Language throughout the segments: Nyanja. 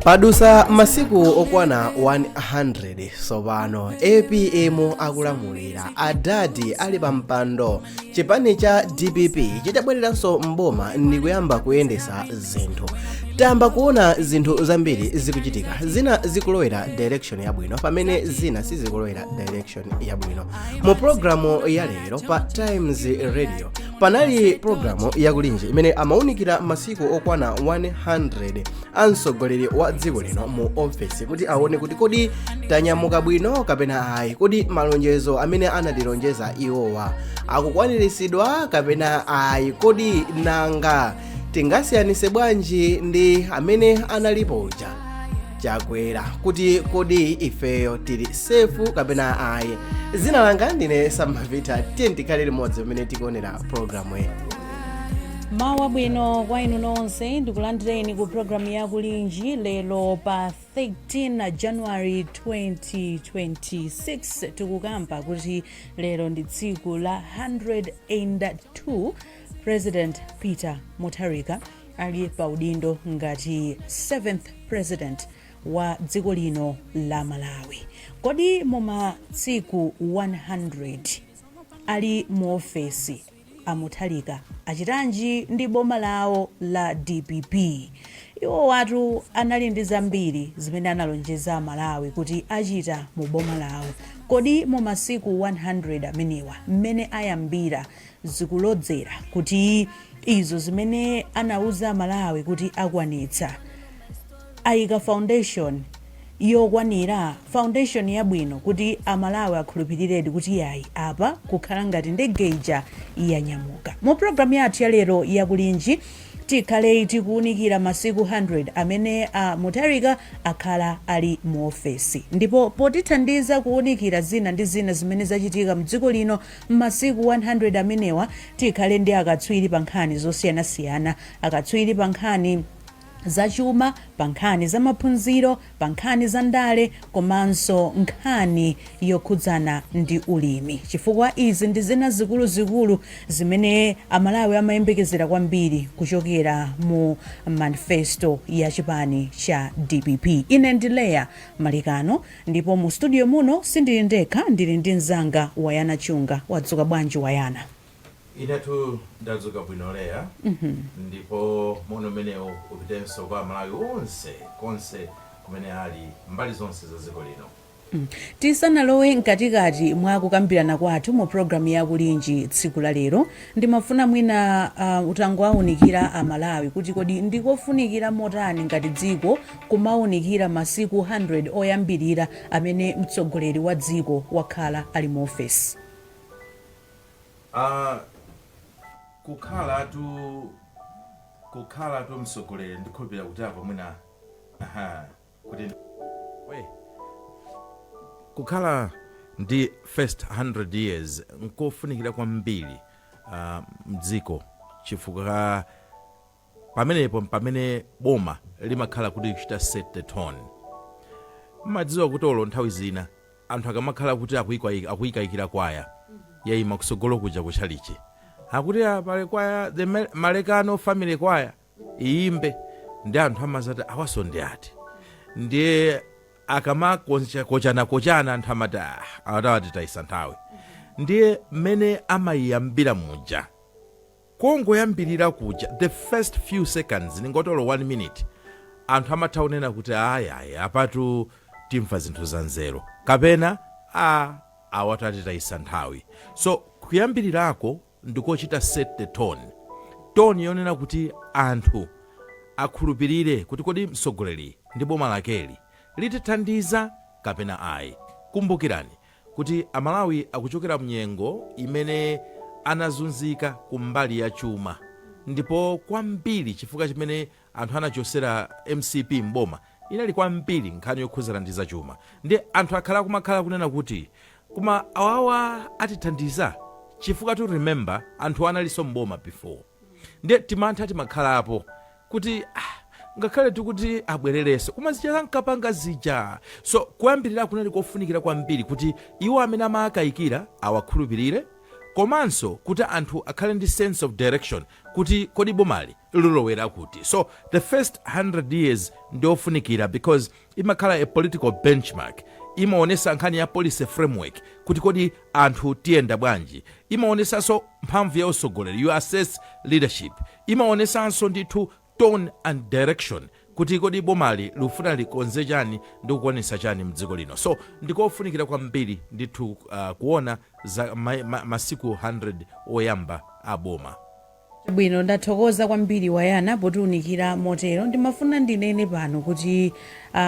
Padusa masiku okwana 100 sopano APM akulamulira adadi ali pampando chipani cha DPP chitabwereranso mboma ndi kuyamba kuyendesa zinthu. Tamba kuona zinthu zambiri zikuchitika, zina zikulowera direction yabwino pamene zina sizikulowera direction yabwino. Mu programu ya lero pa Times Radio panali programu yakulinji imene amaunikira masiku okwana 100 amtsogoleri wa dziko lino mu office kuti aone kuti kodi tanyamuka bwino kapena ayi, kodi malonjezo amene anatilonjeza iwowa akukwaniritsidwa kapena ayi, kodi nanga tingasiyanise bwanji ndi amene analipo uja chakwera kuti kodi ifeyo tili safe kapena ayi. Zina langa ndine Samavita, tiye limodzi pamene tikuonera programu iyi. Mawa bwino kwa inu nonse, ndikulandireni ku programu ya kulinji lero pa 13 January 2026. Tikukamba kuti lero ndi tsiku la 102 President Peter Mutharika ali pa udindo ngati 7th President wa dziko lino la Malawi. Kodi muma tsiku 100 ali mu ofesi Mutharika achitanji ndi boma lawo la DPP. Iwo watu anali ndi zambiri zimene analonjeza Malawi kuti achita mu boma lawo. Kodi mu masiku 100 amenewa mmene ayambira zikulodzera kuti izo zimene anauza Malawi kuti akwanitsa, ayika foundation yokwanira, foundation yabwino kuti Amalawi akhulupirire kuti yayi apa kukhala ngati ndegeja yanyamuka. Mu programu yathu ya lero yakulinji tikhale tikuunikira masiku 100 amene Mutharika akhala ali mu ofesi, ndipo potithandiza kuunikira zina ndi zina zimene zachitika mdziko lino masiku 100 amenewa tikhale ndi akatswiri pa nkhani zosiyanasiyana, akatswiri pa nkhani za chuma, pa nkhani za maphunziro, pa nkhani za ndale, komanso nkhani yokhudzana ndi ulimi, chifukwa izi ndi zina zikuluzikulu zimene Amalawi amayembekezera kwambiri kuchokera mu manifesto ya chipani cha DPP. Ine ndi Leah Malikano, ndipo mu studio muno sindili ndekha, ndili ndi mzanga Wayana Chunga. Wadzuka bwanji Wayana? Inatu ndadzuka bwino Leah. Ndipo mono meneo upitenso kwa Malawi konse kumene ali mbali zonse za dziko lino. Tisanalowe mkatikati mwa kukambirana kwathu mu programu ya kulinji tsiku la lero, ndimafuna mwina utango aunikira Amalawi kuti kodi ndikofunikira motani ngati dziko kumaunikira masiku 100 oyambirira amene mtsogoleri wa dziko wakhala ali mu office. Kukhala tu mtsogoleri ndikhulupirira kuti apa mwina kuti kukhala ndi first 100 years nkofunikira kwambiri mdziko, chifukwa pamene boma limakhala kuti kuchita set the tone. Mmadziwa kuti olo nthawi zina anthu akamakhala kuti akuyikayikira kwaya yayima kusogolo kuja kuchalichi, akuti pale kwaya the Malekano family kwaya iyimbe, ndi anthu amazati awaso ndi ati, ndiye akamakochana anthu amati awatawati taisa nthawi. Ndiye mmene amayiyambira muja kongoyambirira kuja the first few seconds ningotolo 1 minute anthu amathaonena kuti aya apatu timva zinthu za nzeru kapena awatati taisa nthawi. So kuyambirirako ndikochita set the tone yonena kuti anthu akhulupirire kuti kodi mtsogoleri ndi boma lakeli litithandiza kapena ayi. Kumbukirani kuti Amalawi akuchokera mnyengo imene anazunzika kumbali ya chuma, ndipo kwambiri chifukwa chimene anthu anachosera MCP mboma inali kwambiri nkhani yokhuzana ndi za chuma, ndi anthu akhala kumakhala kunena kuti kuma awawa atithandiza chifukwa to remember anthu analiso mboma before. Ndiye timantha timakhalapo kuti ngakhale tikuti abwerereso kumazichera nkapanga zija. So kuyambirira kunali kofunikira kwambiri kuti iwo amene amakayikira awakhulupirire, komanso kuti anthu akhale ndi sense of direction kuti kodi bomali lilowera kuti. So the first 100 years ndiofunikira because imakhala a political benchmark, imaonesa nkhani ya policy framework kuti kodi anthu tiyenda bwanji, imaonesanso mphamvu ya usogoleri, you assess leadership, imaonesanso ndithu tone and direction kuti kodi bomali lufuna likonze chani ndi kukonesa chani mdziko lino. So ndikofunikira kwambiri ndithu kuona za masiku 100 oyamba aboma. Bwino, ndathokoza kwambiri Wayana potiunikira motero. Ndimafuna ndinene pano kuti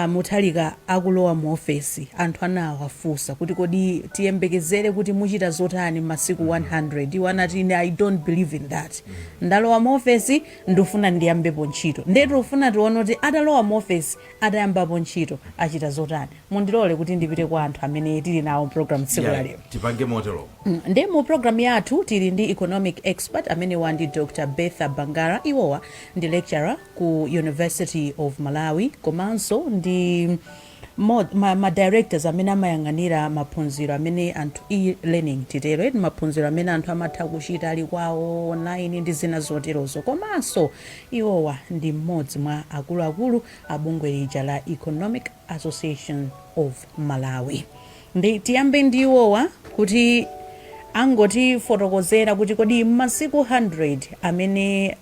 Mutharika akulowa mu ofesi anthu anawafunsa kuti kodi tiyembekezere kuti muchita zotani masiku 100. Iwo anati I don't believe in that. Ndalowa mu ofesi ndifuna ndiyambepo ntchito. Ndetu ufuna tione kuti atalowa mu ofesi atayambapo ntchito achita zotani. Mundilole kuti ndipite kwa anthu amene tili nawo program tsiku la lero. Tipange motero. Ndi mu program yathu tili ndi economic expert amene wandi Dr. Betha Bangara. Iwowa ndi lecturer ku University of Malawi, komanso ndi ma directors amene amayang'anira maphunziro amene anthu e-learning titero, maphunziro amene anthu amatha kuchita ali kwawo online ndi zina zoterozo. Komanso iwowa ndi mmodzi mwa akuluakulu a bungwe lija la Economic Association of Malawi. Ndi tiyambe ndi iwowa kuti angoti fotokozera kuti kodi masiku 100 amene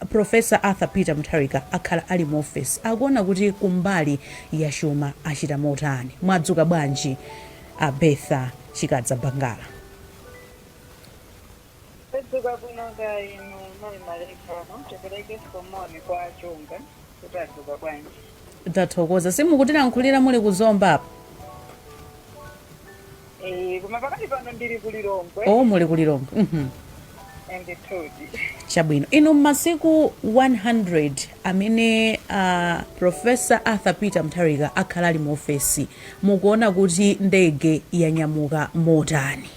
Professor Arthur Peter Mutharika akhala ali mu office akuona kuti kumbali ya chuma achita motani. Mwadzuka bwanji Betha Chikadza Bangala? Tadzuka kunoka inu mali malekano tepereke somoni kwa chunga kuti adzuka bwanji. Ndathokoza. Simukutilankhulira muli kuzomba apa? Kuma pakati pano ndili kulilongwe. Oh, muli kulilongwe. Nditudi. Chabwino. Inu masiku 100 amene Professor Arthur Peter Mutharika akhala ali mu ofesi mukuona kuti ndege yanyamuka motani?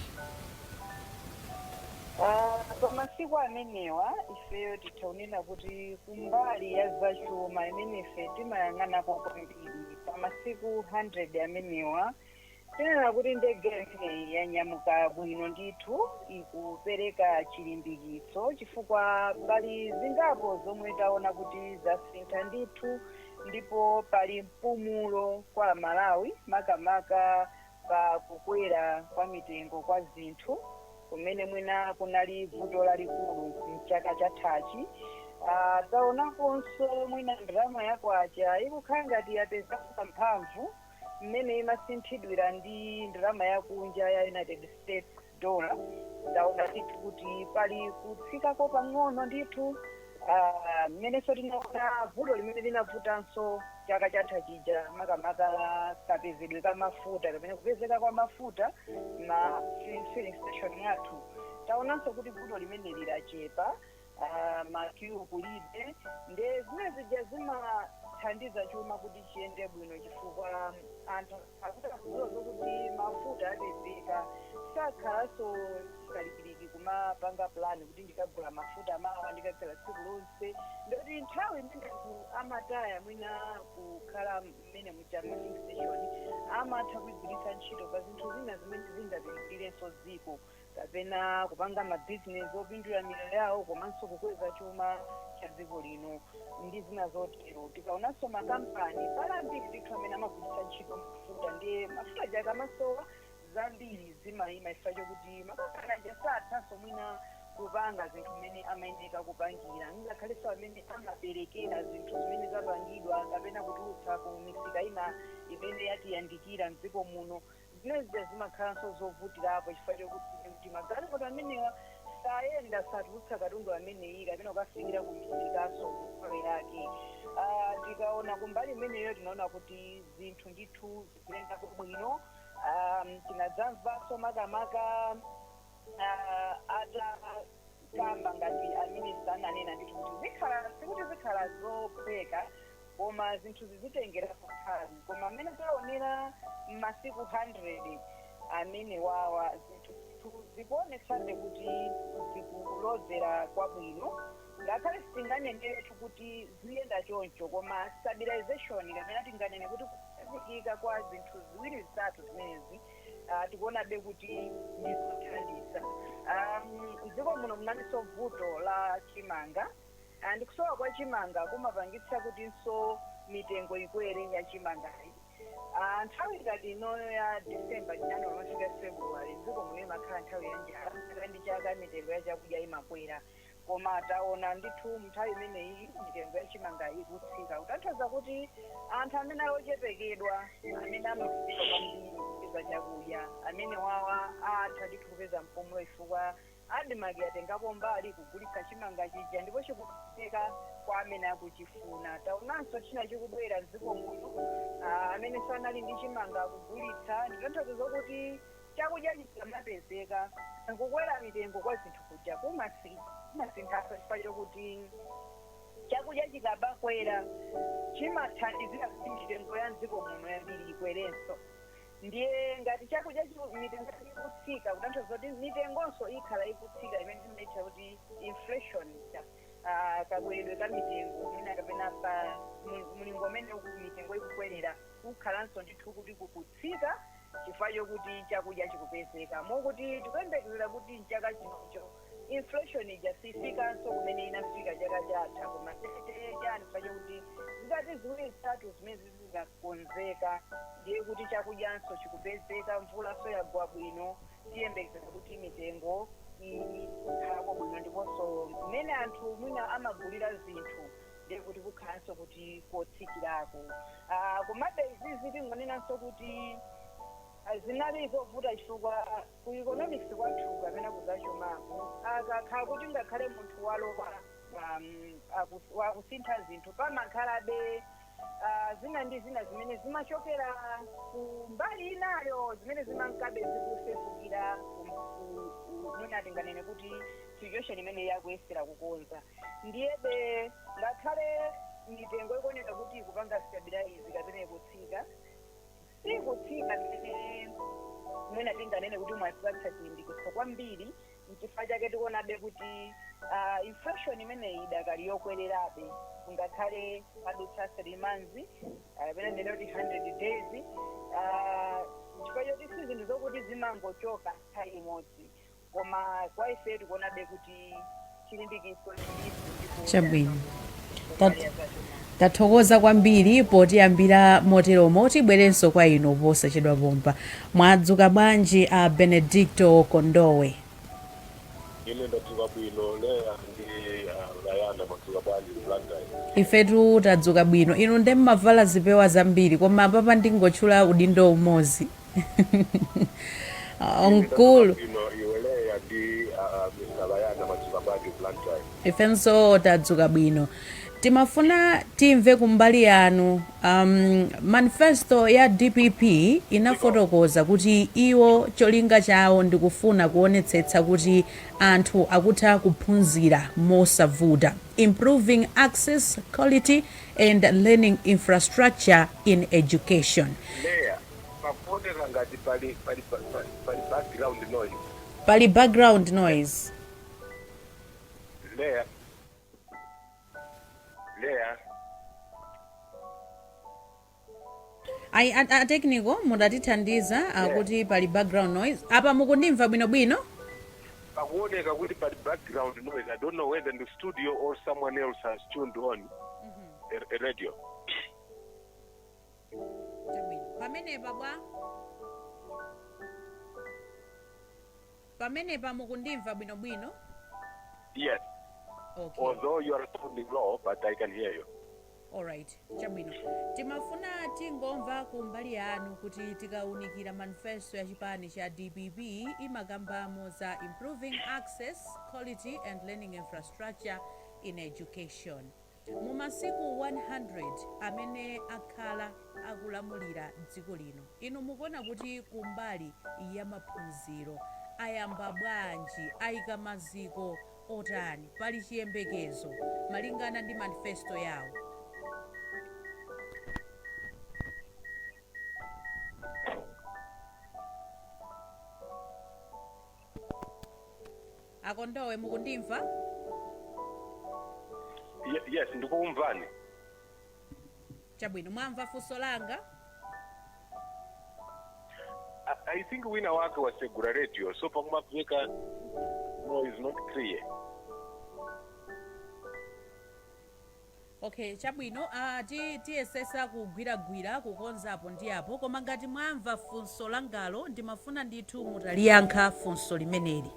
Pamasiku amenewa ifeyo titaonera kuti kumbali ya zachuma imene ife timayang'anapo kwambiri pamasiku 100 amenewa tinena kuti ndege yanyamuka bwino ndithu, ikupereka chilimbikitso chifukwa pali zingapo zomwe taona kuti zasintha ndithu, ndipo pali mpumulo kwa Malawi makamaka pa kukwera kwa mitengo kwa zinthu kumene mwina kunali vuto lalikulu mchaka chathachi. Taonakonso mwina ndalama yakwacha ikukhala ngati yapeza mphamvu mmene imasinthidwira ndi ndalama yakunja ya United States dollar. Taona ndithu kuti pali kutsikako pang'ono ndithu, mmenenso tinaona vuto limene linavutanso chaka chatha chija makamaka kapezedwe ka mafuta kapena kupezeka kwa mafuta ma filling station yathu. Taonanso kuti vuto limene lilachepa, makiu kulibe, nde zimene zija zimathandiza chuma kuti chiyende bwino chifukwa anthu akutakuzozo kuti mafuta apezeka sakhalanso kalipiriki kumapanga plani kuti ndikagula mafuta mawa ndikagula tsiku lonse. Ndoti nthawi imene amataya mwina kukhala mmene muja filling station amatha kugwiritsa ntchito pa zinthu zina zimene zingapindulitsenso dziko kapena kupanga mabizinesi opindula miyoyo yawo komanso kukweza chuma cha dziko lino ndi zina zotero. Tikaonanso makampani palambiri ndithu amene amagwiritsa ntchito mafuta, ndiye mafuta aja akamasowa zambiri zimayima chifukwa chokuti makampani aja sathanso mwina kupanga zinthu zimene amayeneka kupangira, ngakhalenso amene amaperekera zinthu zimene zapangidwa kapena kutulutsa ku misika ina imene yatiyandikira mdziko muno. Zimene zimakhalanso zovutirapo chifukwa chokuti magalimoto amenewa sayenda satulutsa katundu ameneyi kapena kukafikira ku misikaso kukhowe yake. Tikaona kumbali imeneyo tinaona kuti zinthu ndithu zikuyendako bwino. Tinadzamvaso makamaka atakamba ngati aminista ananena ndithu kuti sikuti zikhala zopheka koma zinthu zizitengera kukhala, koma amene taonera masiku 100 amene wawa zinthu zikuonetsane kuti zikulozera kwabwino ngakhale sitinganeneretu kuti ziyenda choncho koma stabilization kapena tinganene kuti kukhazikika kwa zinthu ziwiri zitatu zimenezi tikuonabe kuti ndizothandisa. Dziko muno munalinso vuto la chimanga, ndikusowa kwa chimanga kumapangitsa kutinso mitengo ikwere ya chimangayi. Nthawi ngati ino ya December, January nosvika February dziko muno imakhala nthawi ya njala, chaka ndi chaka mitengo ya chakudya imakwera. Koma taona ndithu nthawi imeneyi mitengo ya chimanga ikutsika, kutanthauza kuti anthu amene alochepekedwa amene amafika kwambiri kupeza chakudya amene wawa atha ndithu kupeza mpumulo chifukwa adimagi atengapo mbali kugulitsa chimanga chija ndipo chikutsika kwa amene akuchifuna. Taonanso china chikubwera mdziko muno amene sanali ndi chimanga akugulitsa, nditanthauza kuti chakudya chisamapezeka kukwera mitengo kwa zinthu kuja kumasinthaso chifukwa chokuti chakudya chikabakwera chimathandizira kuti mitengo ya mdziko muno yambiri ikwerenso. Ndiye ngati chakudya mitengo ikutsika kutanthauza kuti mitengonso ikhala ikutsika imene timaitcha kuti inflation kakweredwe ka mitengo imene kapena pa mulingo umene mitengo ikukwerera kukhalanso ndithu kuti kukutsika chifukwa chokuti chakudya chikupezeka. Mokuti tikuyembekezera kuti mchaka chinocho inflation ija sifikanso kumene inafika chaka chatha, koma chani chifukwa chokuti zikati ziwiri zitatu zimene zikakonzeka ndiye kuti chakudyanso chikupezeka, mvulanso yagwa bwino, tiyembekezera kuti mitengo ikhalako bwino ndiponso mmene anthu mwina amagulira zinthu ndiye kuti kukhalanso kuti kotsikirako. Komabe izizi tingonenanso kuti zinali zovuta chifukwa ku economics kwathu kapena kuzachomako akakhala kuti ngakhale munthu walowa wakusintha zinthu pamakhalabe zina ndi zina zimene zimachokera ku mbali inayo zimene zimankabe zikusefukira mwina tinganene kuti situation imene yakuyesera kukonza. Ndiyebe ngakhale mitengo ikuoneka kuti ikupanga stabilize kapena ikutsika, sikutsika mmene mwina tinganene kuti mwasipatsa chilimbikitso kwambiri, n'chifukwa chake tikuonabe kuti inflation imeneyi idakali yokwererabe ngakhale padutsa 3 months kapena ndene kuti 100 days, chifukwa choti si zinthu zokuti zimangochoka nthawi imodzi, koma kwa ife tikuonabe kuti chilimbikitso chabwino. Tathokoza kwambiri potiyambira moteromo, tibwerenso kwa inu posachedwa pompa. Mwadzuka bwanji a Benedicto Kondowe? Ine ndadzuka bwino, Leya ndi Rayana madzuka bwanji Blantyre. Ifetu tadzuka bwino. Inu ndi mmavala zipewa zambiri koma papa ndingotchula udindo umodzi. Onkulu Iwe Leya ndi Mr. Rayana madzuka bwanji Blantyre. Ifenso tadzuka bwino. Timafuna timve kumbali yanu. Manifesto ya DPP inafotokoza kuti iwo cholinga chawo ndikufuna kuonetsetsa kuti anthu akutha kuphunzira mosavuta, improving access, quality and learning infrastructure in education. Leya, pakuoneka ngati pali background noise. Pali background noise. Leya. A technical mudatithandiza kuti pali background noise. Apa mukundimva bwino? Pakuoneka kuti pali background noise. I don't know whether in the studio or someone else has tuned on a radio. Pamenepa bwa? Pamenepa mukundimva bwino? Yes. Okay. Although you are sounding low, but I can hear you. Alright, chabwino. Timafuna tingomva kumbali yanu kuti tikaunikira manifesto ya chipani cha DPP imakambamo za improving access, quality and learning infrastructure in education. Mu masiku 100 amene akhala akulamulira dziko lino, inu mukuona kuti kumbali ya maphunziro ayamba bwanji, ayika maziko otani, pali chiyembekezo malingana ndi manifesto yawo? Akondowe mukundimva? Yes, ndikukumvani. Chabwino mwamva funso langa? I think wina wake wasegura radio, so pakumapveka no is not clear. Okay, chabwino tiyesesa kugwiragwira kukonzapo ndi apo, koma ngati mwamva funso langalo ndimafuna ndithu mutaliyankha funso limeneli.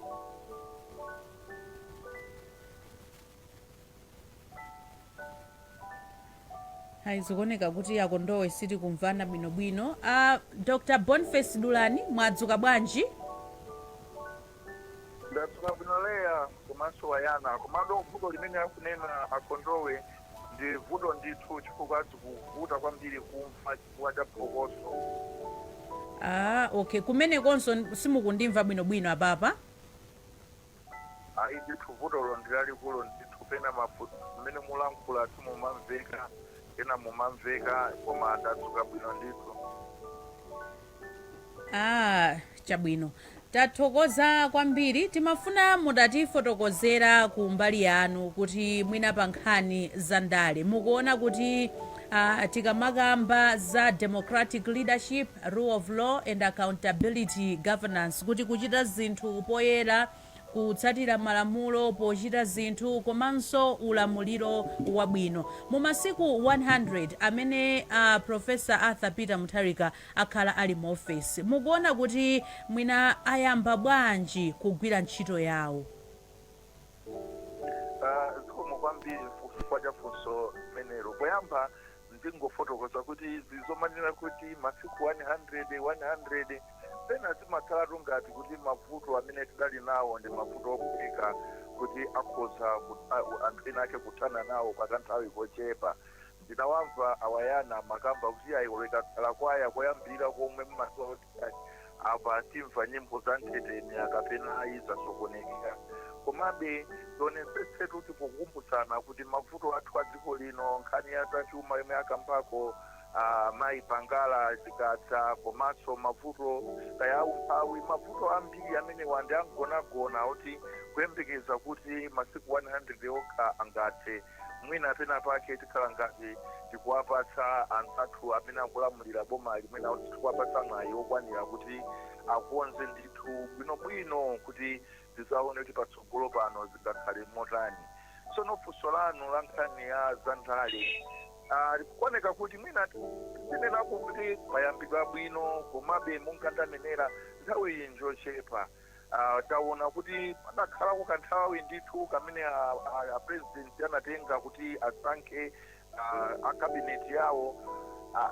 Zikuoneka kuti akondowe siti kumvana bwinobwino. Dr. Boniface Dulani, mwadzuka bwanji? Ndadzuka bwino leya komanso wayana komado vuto limene akunena akondowe ndi vuto ndithu chifukwa zikuvuta kwambiri kumva chifukwa cha phokoso. Okay, kumenekonso simukundimva bwinobwino apapa? Ndithu vutolo ndilalikulu ndithu pena mafuta mmene mulankhula simumamveka ena mumamveka koma ndadzuka bwino ndithu. Chabwino. Tathokoza kwambiri, timafuna mutatifotokozera ku mbali yanu kuti mwina pa nkhani za ndale mukuona kuti tikamakamba za democratic leadership, rule of law and accountability governance, kuti kuchita zinthu poyera, kutsatira malamulo pochita zinthu komanso ulamuliro wabwino. Mu masiku 100 amene Professor Arthur Peter Mutharika akhala ali mu office, mukuona kuti mwina ayamba bwanji kugwira ntchito yawo? Zikomo kwambiri chifukwa cha funso menero. Poyamba ndingofotokoza kuti zizomanena kuti masiku 100 pena zimakhalatu ngati kuti mavuto amene tidali nawo ndi mavuto ophika kuti akhoza anthu ena ake kuthana nawo pakanthawi kochepa. Ndinawamva awayana makamba kuti ayiwoleka khala kwaya koyambirira komwe mmasowa kuti apa timva nyimbo za ntheteni akapena izasokonekera. Komabe tionetsetse kuti pokumbutsana kuti mavuto athu a dziko lino nkhani ya zachuma yomwe akambako mayi pangala zikatsa komanso mavuto kaya umphawi, mavuto ambiri amene wandi angonagona kuti kuyembekeza kuti masiku 100 okha angathe mwina pena pake tikhala ngati tikuwapatsa anthu amene akulamulira boma limene kuti tikuwapatsa mwayi okwanira kuti akonze ndithu bwinobwino kuti tizaone kuti patsogolo pano zingakhale motani. Tsono funso lanu la nkhani ya zandale likuoneka kuti mwina tinenako kuti payambidwa bwino komabe munkandamenera nthawi iyi njochepa. Taona kuti padakhalako kanthawi ndithu kamene president anatenga kuti asankhe akabineti yawo.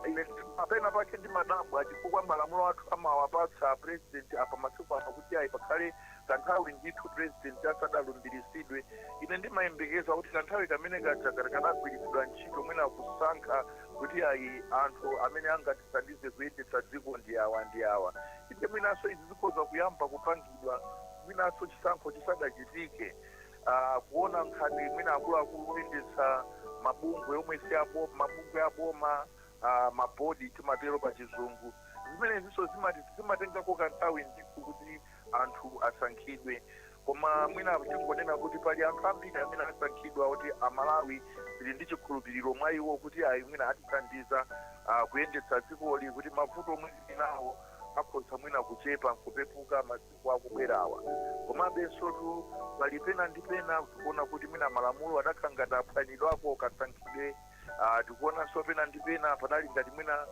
Ine apena pake ndi madabwa chifukwa malamulo athu amawapatsa president apa masiku ano kuti ayi pakhale kanthawi ndithu president asadalumbiritsidwe. Ine ndimayembekeza kuti kanthawi kamene kanagwiritsidwa ntchito mwina kusankha kuti ayi anthu amene angatithandize kuyendetsa dziko ndi awa. Ine mwinanso izi zikhoza kuyamba kupangidwa mwinanso chisankho chisadachitike. Kuona nkhani mwina akuluakulu kuyendetsa mabungwe omwe si mabungwe aboma, mabodi timatero pa chizungu. Zimenezinso zimatengako kanthawi ndithu kuti anthu asankhidwe. Koma mwina tingonena kuti pali anthu ambiri amene asankhidwa kuti amalawi tili ndi chikhulupiriro mwa iwo kuti ayi mwina atithandiza kuyendetsa dzikoli kuti mavuto omwe tili nawo akhoza mwina kuchepa nkupepuka masiku akubwerawa. Komabenso pali pena ndi pena tikuona kuti mwina malamulo adakhala ngati aphwanyidwapo kasankhidwe. Tikuonanso pena ndi pena panali ngati mwina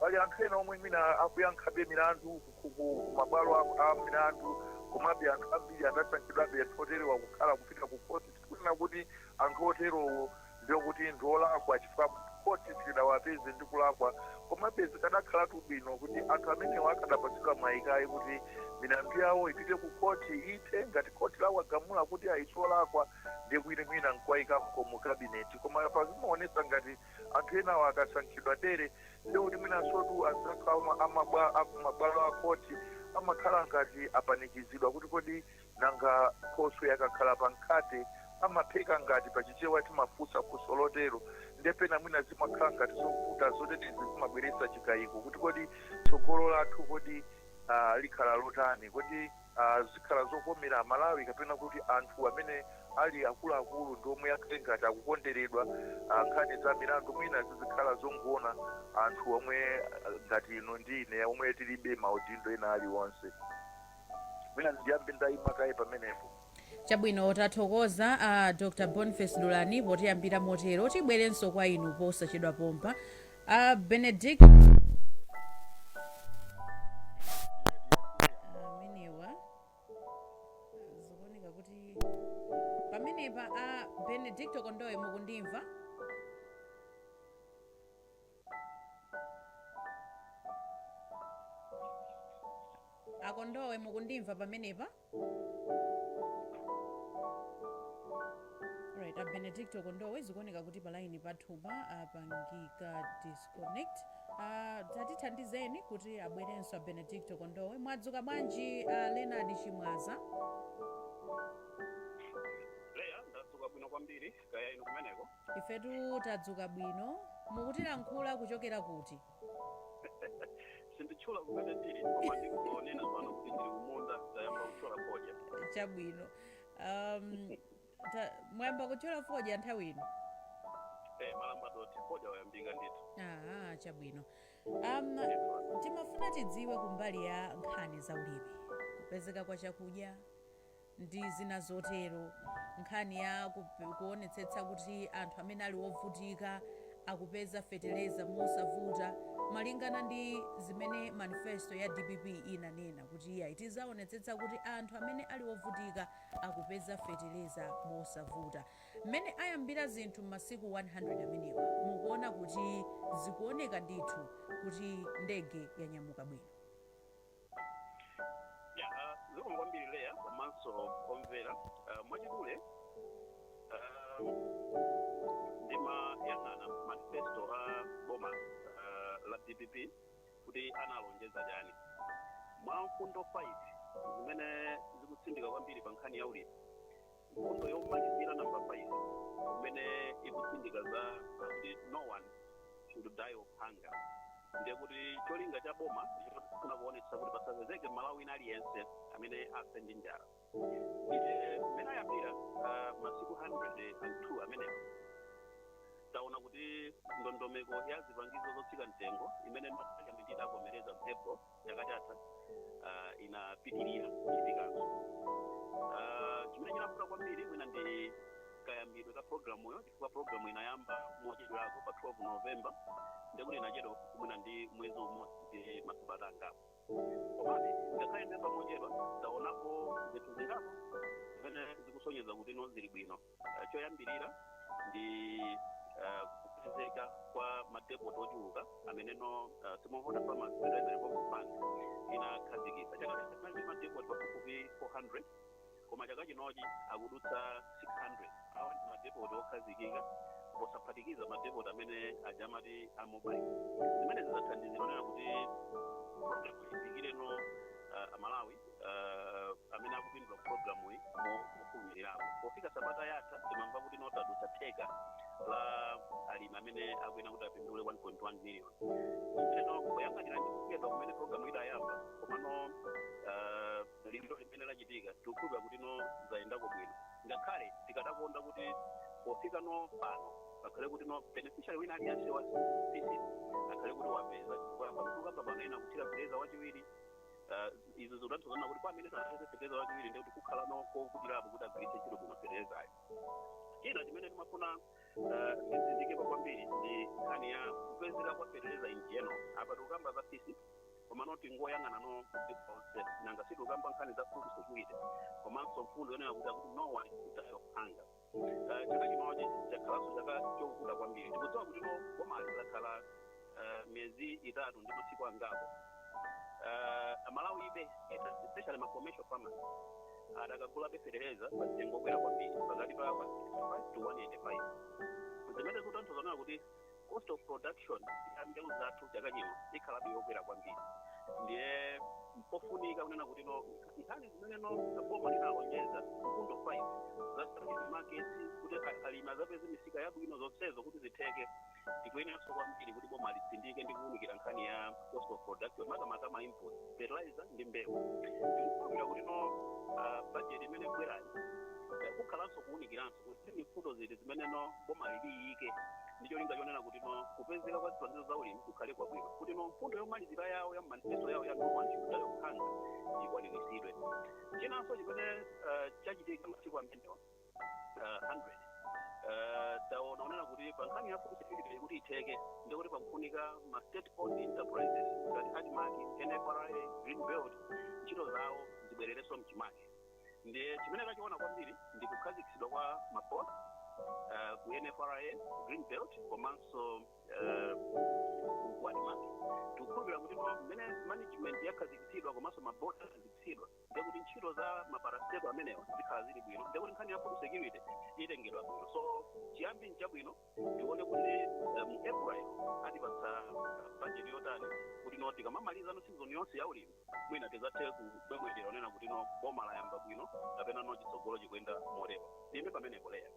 pali anthu ena omwe mwina akuyankhabe milandu ku mabwalo a milandu komabe anthu ambiri adasankhidwabe anthu oterewa kukhala kupita ku koti. Tikunena kuti anthu oterowo ndiokuti ndi olakwa chifukwa koti tidawapeze ndi kulakwa. Komabe zikadakhalatu bwino kuti anthu amenewo akadapatsidwa mwayikayi kuti milandu yawo ipite ku koti ithe ngati koti lawo agamula kuti ayisolakwa ndiye kuti mwina nkuwayikako mu kabineti. Koma pazimaonesa ngati anthu enawo akasankhidwa tere ndiye kuti mwinansotu azakhala amabwalo a koti amakhala ngati apanikizidwa kuti kodi nanga Khoswe yakakhala pa nkhate amapheka ngati pachichewa timafunsa funso lotero. Ndiye pena mwina zimakhala ngati zovuta zotetizi zimabweretsa chikayiko kuti kodi tsogolo lathu kodi likhala lotani, kodi zikhala zokomera Malawi kapena kuti anthu amene ali akuluakulu ndi omwe akhale ngati akukonderedwa nkhani za milandu mwina zizikhala zongoona anthu omwe ngati ino ndi ine omwe tilibe maudindo ena aliwonse mwina ndiyambe ndayima kaye pamenepo. Chabwino tathokoza Dr. Boniface Lulani potiyambira motero tibwerenso kwa inu posachedwa pompa Benedict amenewa zikuoneka kuti pamenepa Benedicto Kondowe mukundimva? Akondowe mukundimva pamenepa? Right, Benedicto Kondowe zikuoneka kuti palaini pathuma apangika disconnect. Tatithandizeni kuti abwerenso Benedicto Kondowe. Mwadzuka bwanji Leonard Chimwaza? Leya ndadzuka bwino kwambiri kaya inu kumeneko. Ifetu tadzuka bwino. Mukutilankhula kuchokera kuti? Sinditchula kumene ndili koma ndikunena pano kuti ndili kumunda tayamba kuthyola fodya. Chabwino. Mwayamba kuthyola fodya nthawi ino? Malamba doti fodya wayambika ndithu. Chabwino. Timafuna tidziwe kumbali ya nkhani za ulimi, kupezeka kwa chakudya ndi zina zotero, nkhani ya kuonetsetsa kuti anthu amene ali wovutika akupeza feteleza mosavuta malingana ndi zimene manifesto ya DPP inanena kuti iya itizaonetsetsa kuti anthu amene ali wovutika akupeza feteleza mosavuta. Mmene ayambira zinthu masiku 100 amenewa mukuona kuti zikuoneka ndithu kuti ndege yanyamuka bwino. Zikomo kwambiri Leya komanso omvera mwachidule ndimayang'ana manifesto a boma la DPP kuti analonjeza chani mwa mfundo 5 zimene zikutsindika kwambiri pa nkhani ya ulimi. Mfundo yomalizira namba 5 imene ikutsindika za kuti no one should die of hunger, ndiye kuti cholinga cha boma chifuna kuonetsa kuti pasapezeke Malawi aliyense amene afe ndi njala. Mmene ayambira masiku 102 amenewa taona kuti ndondomeko ya zipangizo zotsika mtengo imene parliament idavomereza mu April chaka chatha inapitirira kuchitikanso. Chimene chinafuta kwambiri mwina ndi kayambidwe ka programuyo chifukwa programu inayamba mochedwako pa 12 November ndekuti inachedwa mwina ndi mwezi umodzi masabata angapo. Komabe ngakhale inayamba mochedwa taonapo zinthu zingapo zimene zikusonyeza kuti no zili bwino. Choyambirira ndi kupezeka kwa madepot ochuluka amene no smallholder farmers revenue fund inakhazikitsa. Chaka chino madepot pafupifupi 400 koma chaka chinochi akudutsa 600 awa ndi madepot okhazikika posaphatikiza madepot amene ajamati a mobile. Zimene zidzathandizira nena kuti ifikireno Malawi amene akupindula programu iyi mofumirirako. Pofika sabata yatha timamva kuti notadutsa theka la alimi amene akuyena kuti apindule 1.1 million. Lero kuyang'anira ndi kukedwa kumene programu idayamba komano lero limene lachitika tikukhulupirira kuti no zayendako bwino. Ngakhale tikadakonda kuti pofika no pano akhale kuti no beneficiary wina aliyense wa species akhale kuti wapeza kukamba pano ena kuthira fereza wachiwiri. Izo zodanthozana kuti pamene sanapeze fereza wachiwiri ndiye kuti kukhala no kovutirapo kuti agwiritse ntchito bwino ferezayo. China chimene timafuna ndizindikepo kwambiri ndi nkhani ya kupezeka kwa fertilizer in general. Apa tikukamba za fisi komano tingoyang'ana no onse nanga sitikukamba nkhani za food security komanso mfundo yonena kuti no one should die of hunger. Chaka chinochi chakhalanso chaka chovuta kwambiri. Tikudziwa kuti no boma lidzakhala miyezi itatu ndi masiku angapo. Malawi ibe especially ma commercial farmers adakagulabe fertilizer pa mtengo okwera kwambiri pakati pa 165 to 185. Zimene zotanthauza kuti cost of production ya mbewu zathu chaka chino ikhalabe yokwera kwambiri. Ndiye mpofunika kunena kuti no nkhani zimene no boma linalonjeza mfundo 5 za strategic market kuti alimi azapeze misika yabwino zonsezo kuti zitheke. Tikuyeneranso kwambiri kuti boma litsindike ndi kuwunikira nkhani ya cost of production makamaka ma input fertilizer ndi mbewu. Tikukhulupirira kuti no budget imene bwerayi kukhalanso kuwunikiranso kuti mfundo ziti zimeneno boma liliyike ndicho linga chonena kuti no kupezeka kwa zipangizo za ulimi kukhale kwabwino kuti no mfundo yomalizira yawo ya manifesto yawo ya nomanchikuta yokhanga ikwaniritsidwe. Chinanso chimene chachitika masiku amenewa 100 taonera kuti pa nkhani ya food security kuti itheke ndikuti pakufunika ma state owned enterprises ngati ADMARC, NFRA, Greenbelt ntchito zawo zibwererenso mchimake. Ndiye chimene tachiona kwambiri ndi kukhazikitsidwa kwa maport ku NFRA, Greenbelt komanso ku ADMARC. Tikukhulupirira kuti mmene management yakhazikitsidwa komanso mabot akhazikitsidwa ndikuti ntchito za maparastepo amenewa zikhala zili bwino ndikuti nkhani ya food security itengedwa bwino. So chiyambi nchabwino tione kuti mu April atipatsa budget yotani kuti no tikamamaliza no season yonse ya ulimi mwina tizathe kubwebwetera onena kuti no boma layamba bwino kapena no chitsogolo chikuyenda motepa. Ndime pamenepo leya.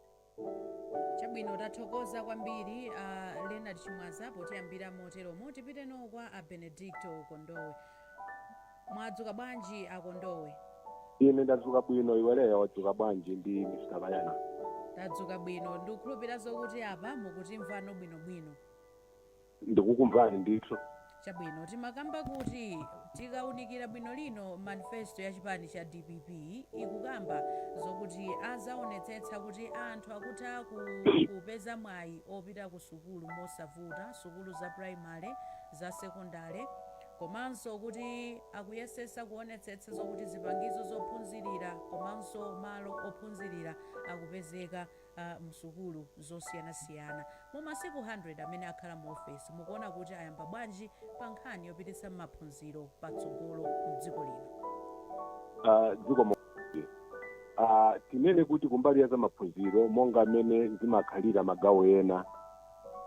Chabwino tathokoza kwambiri Leonard Chimwaza potiyambira moteromo. Tipite no kwa Benedicto Kondowe. Mwadzuka bwanji Kondowe? Ine ndadzuka bwino, iweleyo wadzuka bwanji ndi Mr. Bayana? Tadzuka bwino. Ndikukhulupirira zokuti apa mukutimvano bwinobwino. Ndikukumvani ndithu. Chabwino timakamba kuti tikaunikira bwino lino manifesto ya chipani cha DPP ikukamba zokuti azaonetsetsa kuti anthu akutha kupeza mwayi opita ku sukulu mosavuta, sukulu za primary, za sekondari, komanso kuti akuyesesa kuonetsetsa zokuti zipangizo zophunzirira komanso malo ophunzirira akupezeka msukulu zosiyanasiyana. Mu masiku 100 amene akhala mu ofesi mukuona kuti ayamba bwanji pa nkhani yopititsa maphunziro patsogolo mdziko lino? Dziko tinene kuti kumbali ya za maphunziro monga amene zimakhalira magawo ena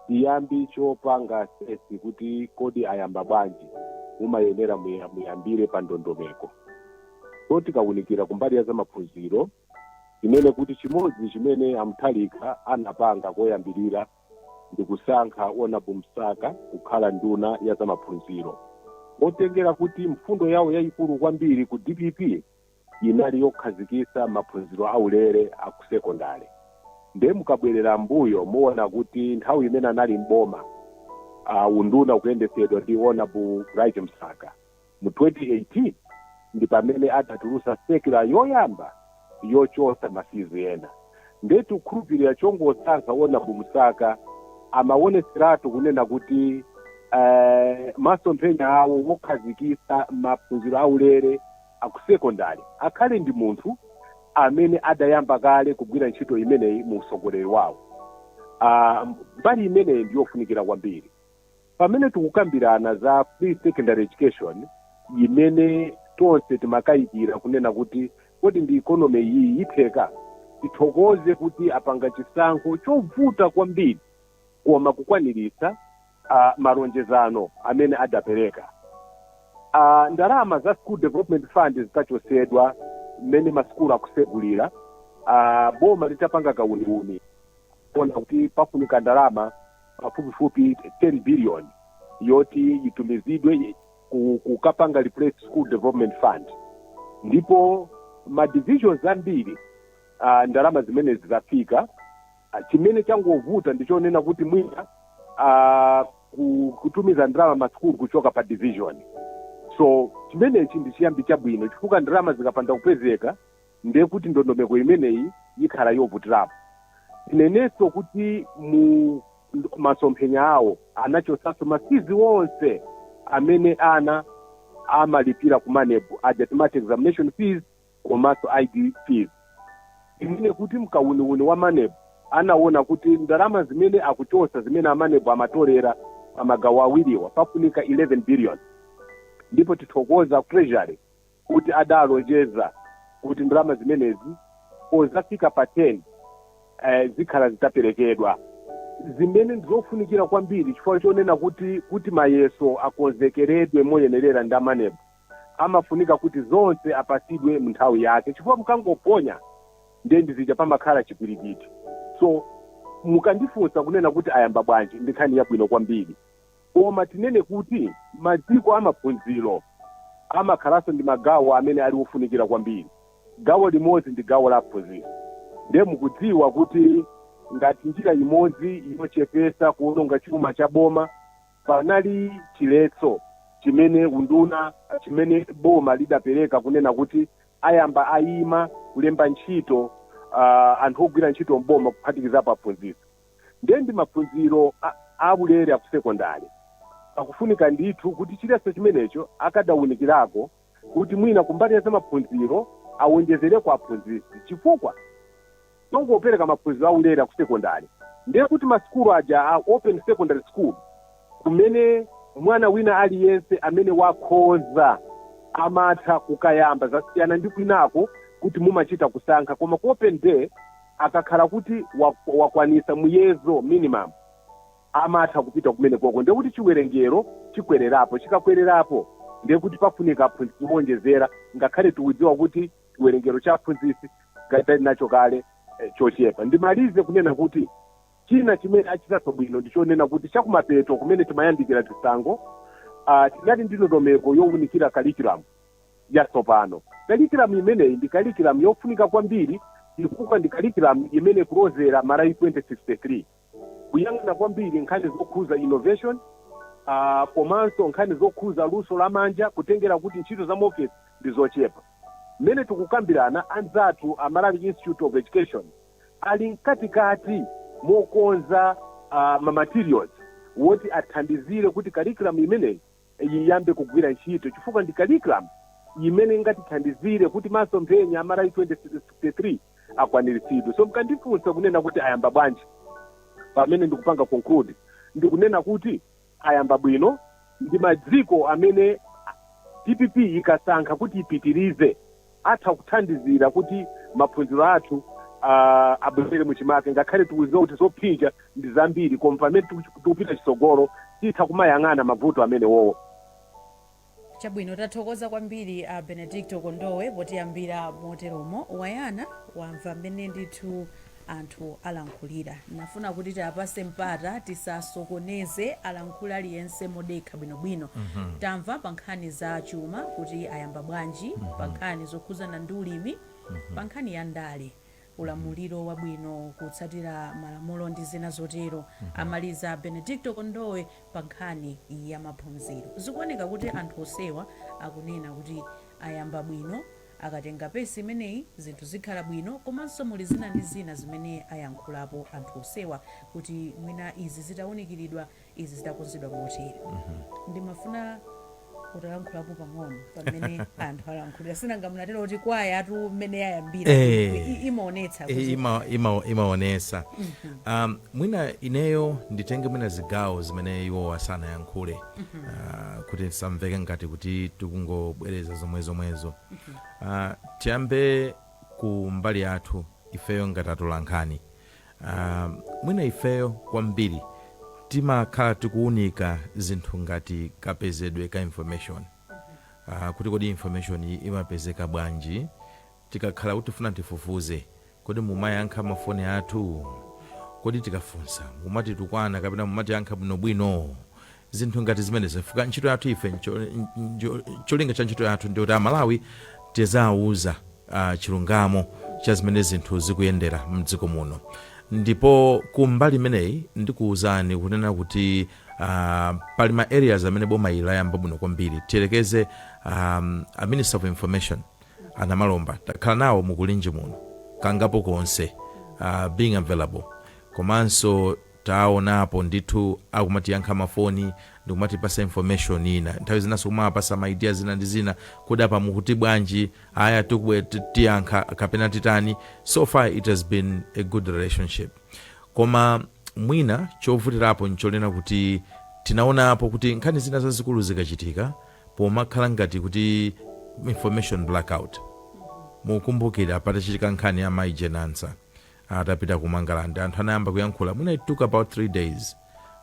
iyambi chopanga sesi kuti kodi ayamba bwanji mumayenera muyambire pa ndondomeko. So tikawunikira kumbali ya za maphunziro tinene kuti chimodzi chimene Mutharika anapanga koyambirira ndi kusankha Honorable Msaka kukhala nduna ya za maphunziro, motengera kuti mfundo yawo yayikulu kwambiri ku DPP inali yokhazikitsa maphunziro aulere aku sekondari. Nde mukabwerera mbuyo muona kuti nthawi imene anali mboma unduna kuyendetsedwa ndi Honorable Bright Msaka mu 2018 ndi pamene adatulutsa sekula yoyamba yochotsa mafizi ena. Ndetu kukhulupirira chongosankha Honorable Msaka amaoneseratu kunena kuti masomphenya awo wokhazikitsa maphunziro aulere aku sekondari akhale ndi munthu amene adayamba kale kugwira ntchito imeneyi mu usogoleri wawo. Mbali imeneyi ndiyofunikira kwambiri pamene tikukambirana za free secondary education imene tonse timakayikira kunena kuti kodi ndi economy iyi itheka. Tithokoze kuti apanga chisankho chovuta kwambiri koma kukwaniritsa malonjezano amene adapereka. Ndalama za school development fund zitachosedwa mmene masukulu akusegulira boma litapanga kauniuni kuona kuti pafunika ndalama pafupifupi 10 billion yoti itumizidwe kukapanga replace school development fund. Ndipo ma divisions ambiri ndalama zimene zikafika. Chimene changovuta ndichonena kuti mwina kutumiza ndalama masukulu kuchoka pa division. So chimenechi ndi chiyambi chabwino chifukwa ndalama zikapanda kupezeka ndiye kuti ndondomeko imeneyi ikhala yovutirapo. Tinenenso kuti mu masomphenya awo anachotsanso mafizi wonse amene ana amalipira ku manebu adjustment examination fees komanso ID fees. Imene kuti mkauniuni wa manebu anaona kuti ndalama zimene akuchotsa zimene amanebu amatolera amagawo awiriwa pafunika 11 billion. Ndipo tithokoza treasury kuti adalonjeza kuti ndalama zimenezi pozafika pa 10 zikhala zitaperekedwa. Zimene ndizofunikira kwambiri chifukwa chonena kuti mayeso akonzekeredwe moyenerera ndi amanebu amafunika kuti zonse apasidwe mu nthawi yake chifukwa mukangoponya ndiye zija pamakhala chipwirikiti. So mukandifunsa kunena kuti ayamba bwanji ndi nkhani yabwino kwambiri. Koma tinene kuti madziko amaphunziro amakhalanso ndi magawo amene ali ofunikira kwambiri. Gawo limodzi ndi gawo la phunziro. ndiye mukudziwa kuti ngati njira imodzi yochepesa kuononga chuma cha boma panali chiletso chimene unduna chimene boma lidapereka kunena kuti ayamba ayima kulemba ntchito anthu ogwira ntchito mboma kuphatikizapo aphunzitsi. Ndiye ndi maphunziro abulere aku sekondari akufunika ndithu kuti chiletso chimenecho akadawunikirako kuti mwina kumbali ya maphunziro awonjezereko aphunzitsi chifukwa tongopereka maphunziro aulere aku sekondari ndiye kuti masikulu aja a open secondary school kumene mwana wina aliyense amene wakhoza amatha kukayamba zasiyana ndi kwinako kuti mumachita kusankha koma ku open day akakhala kuti wakwanisa muyezo minimum amatha kupita kumene koko ndiye kuti chiwerengero chikwererapo chikakwererapo ndiye kuti pafunika aphunzitsi kuonjezera ngakhale tikudziwa kuti chiwerengero cha aphunzitsi ngati nacho kale chochepa. Ndimalize kunena kuti china chimene achitaso bwino ndichonena kuti chakumapeto kumene timayandikira tisango tinali ndi ndondomeko yowunikira curriculum yatsopano. Curriculum imeneyi ndi curriculum yofunika kwambiri chifukwa ndi curriculum imene kulozera Malawi 2063 kuyang'ana kwambiri nkhani zokhuza innovation komanso nkhani zokhuza luso la manja kutengera kuti ntchito za maofesi ndi zochepa. Mmene tikukambirana anzathu a Malawi Institute of Education ali mkatikati mokonza materials woti athandizire kuti curriculum imeneyi iyambe kugwira ntchito chifukwa ndi curriculum imene ingatithandizire kuti masomphenya a Malawi 2063 akwaniritsidwe. So mkandifunsa kunena kuti ayamba bwanji pamene ndikupanga conclude ndikunena kuti ayamba bwino ndi madziko amene DPP ikasankha kuti ipitirize atha kuthandizira kuti maphunziro athu abwere muchimake ngakhale tikuziwa kuti zophinja ndi zambiri koma pamene tikupita chitsogolo titha kumayang'ana mavuto amene wowo. Chabwino tathokoza kwambiri Benedicto Kondowe potiyambira moteromo wayana wamva mmene ndithu anthu alankhulira. Nafuna kuti tapase mpata tisasokoneze alankhula aliyense modekha bwinobwino. Tamva pa nkhani za chuma kuti ayamba bwanji, pa nkhani zokhuzana ndi ulimi, pa nkhani ya ndale ulamuliro wabwino kutsatira malamulo ndi zina zotero. Amaliza Benedicto Kondowe pa nkhani ya maphunziro. Zikuoneka kuti anthu osewa akunena kuti ayamba bwino akatenga pesi imeneyi zinthu zikhala bwino komanso muli zina ndi zina zimene ayankhulapo anthu osewa kuti mwina izi zitawunikiridwa izi zitakonzedwa motere. Ndimafuna utalankhulapo pang'ono pamene anthu alankhulira sinanga munatero kuti kwaya atu mmene yayambira imaonetsa kuti imaonesa. Mwina ineyo nditenge mwina zigawo zimene iwo asana yankhule kuti samveke ngati kuti tikungobwereza zomwezo. Tiyambe ku mbali yathu ifeyo ngati atolankhani. Mwina ifeyo kwambiri timakhala tikuunika zinthu ngati kapezedwe ka information. Kuti kodi information imapezeka bwanji tikakhala kuti tifuna tifufuze kodi mumayankha mafoni athu kodi tikafunsa mumati tukwana kapena mumati yankha bwinobwino zinthu ngati zimene zifuka ntchito yathu ife cholinga cha ntchito yathu ndi kuti Amalawi tizawuza chilungamo cha zimene zinthu zikuyendera mdziko muno. Ndipo kumbali imeneyi ndikuwuzani kunena kuti pali ma areas amene boma ilayamba bwino kwambiri tiyelekeze a Minister of Information anamalomba takhala nawo mukulinji muno kangapo konse being available komanso taonapo ndithu akumati yankha mafoni ndikumati pasa information ina nthawi zinaso kumapasa ma ideas zina ndi zina kodi apa mukuti bwanji aya tikubwe tiyankha kapena titani. So far it has been a good relationship. Koma mwina chovutirapo ncholena kuti tinaonapo kuti nkhani zina zazikulu zikachitika pomakhala ngati kuti information blackout. Mukumbukira patachitika nkhani ya Maijenansa atapita ku Mangalande anthu anayamba kuyankhula mwina it took about 3 days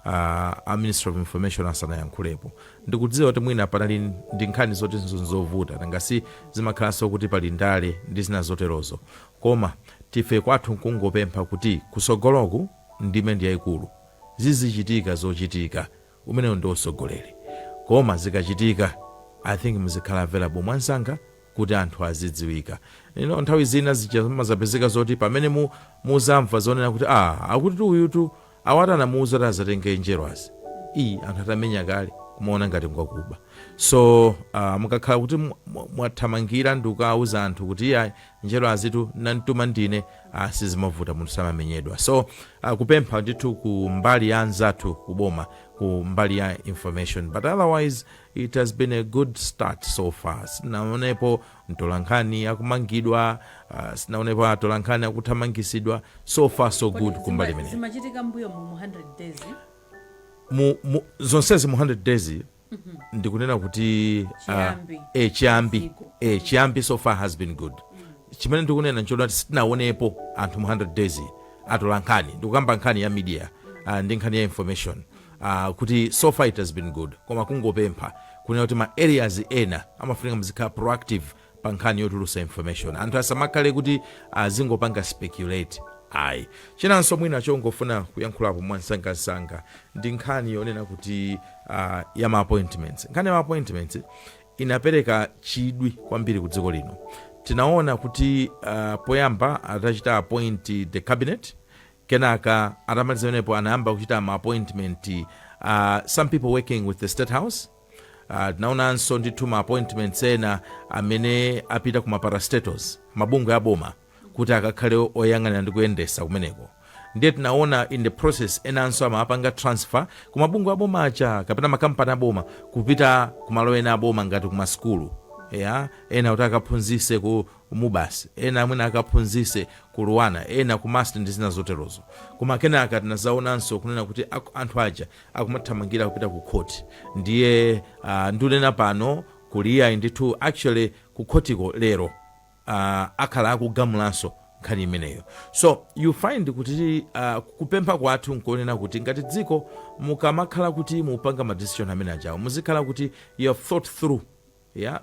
a Minister of Information asanayankhulepo. Ndikudziwa kuti mwina panali ndi nkhani zoti zovuta nangasi zimakhalanso kuti pali ndale ndi zina zoterozo koma tife kwathu nkungopempha kuti kusogoloku ndime ndi yayikulu zizichitika zochitika umeneyo ndi usogolere koma zikachitika I think muzikhala available mwansanga kuti anthu azidziwika. Nthawi zina zimazapezeka zoti pamene muzamva zonena kuti akuti uyutu awati anamuuza kuti azatenge njerwazi anthu atamenya kale kumaona ngati ngwakuba. So mukakhala kuti mwathamangira ndi kukauza anthu kuti njerwazi tu nantuma ndine sizimavuta munthu samamenyedwa. So kupempha ndithu ku mbali ya anzathu kuboma ku mbali ya information, but otherwise it has been a good start so far. Sinaonepo mtolankhani akumangidwa, sinaonepo atolankhani akuthamangisidwa. So far so good kumbali imene. Zimachitika mbuyo mu 100 days. Zonsezi mu 100 days ndikunena kuti chiyambi so far has been good. Chimene ndikunena nchona kuti sitinaonepo anthu mu 100 days atolankhani ndikukamba nkhani ya media ndi nkhani ya information kuti so far it has been good. Koma kungopempha kunena kuti ma areas ena amafunika muzikhala proactive pa nkhani yotulutsa information. Anthu asamakhale kuti azingopanga speculate. Chinanso mwina chongofuna kuyankhulapo mwansangasanga ndi nkhani yonena kuti ya ma-appointments. Nkhani ya ma-appointments inapereka chidwi kwambiri ku dziko lino. Tinaona kuti poyamba atachita appoint the cabinet, kenaka atamaliza menepo anayamba kuchita ma-appointment some people working with the State House. Tinaonanso ndithu ma-appointments ena amene apita ku maparastatos, mabungwe aboma, kuti akakhale oyang'anira ndi kuyendesa kumeneko. Ndiye tinaona in the process enanso amapanga transfer ku mabungwe aboma acha kapena makampani aboma kupita ku malo ena aboma ngati ku maskulu. Ena kuti akaphunzise ku Mubasi, ena amwene akaphunzise ku Luwana, ena ku Master ndi zina zoterozo. Koma kenaka tinazaonanso kunena kuti anthu aja akumathamangira kupita ku court. Ndiye ndunena pano kuliya ndithu actually ku kotiko lero akhala akugamulanso nkhani imeneyo. So you find kuti kupempha kwathu nkonena kuti ngati dziko mukamakhala kuti mupanga ma decision amene ajawo muzikhala kuti you have thought through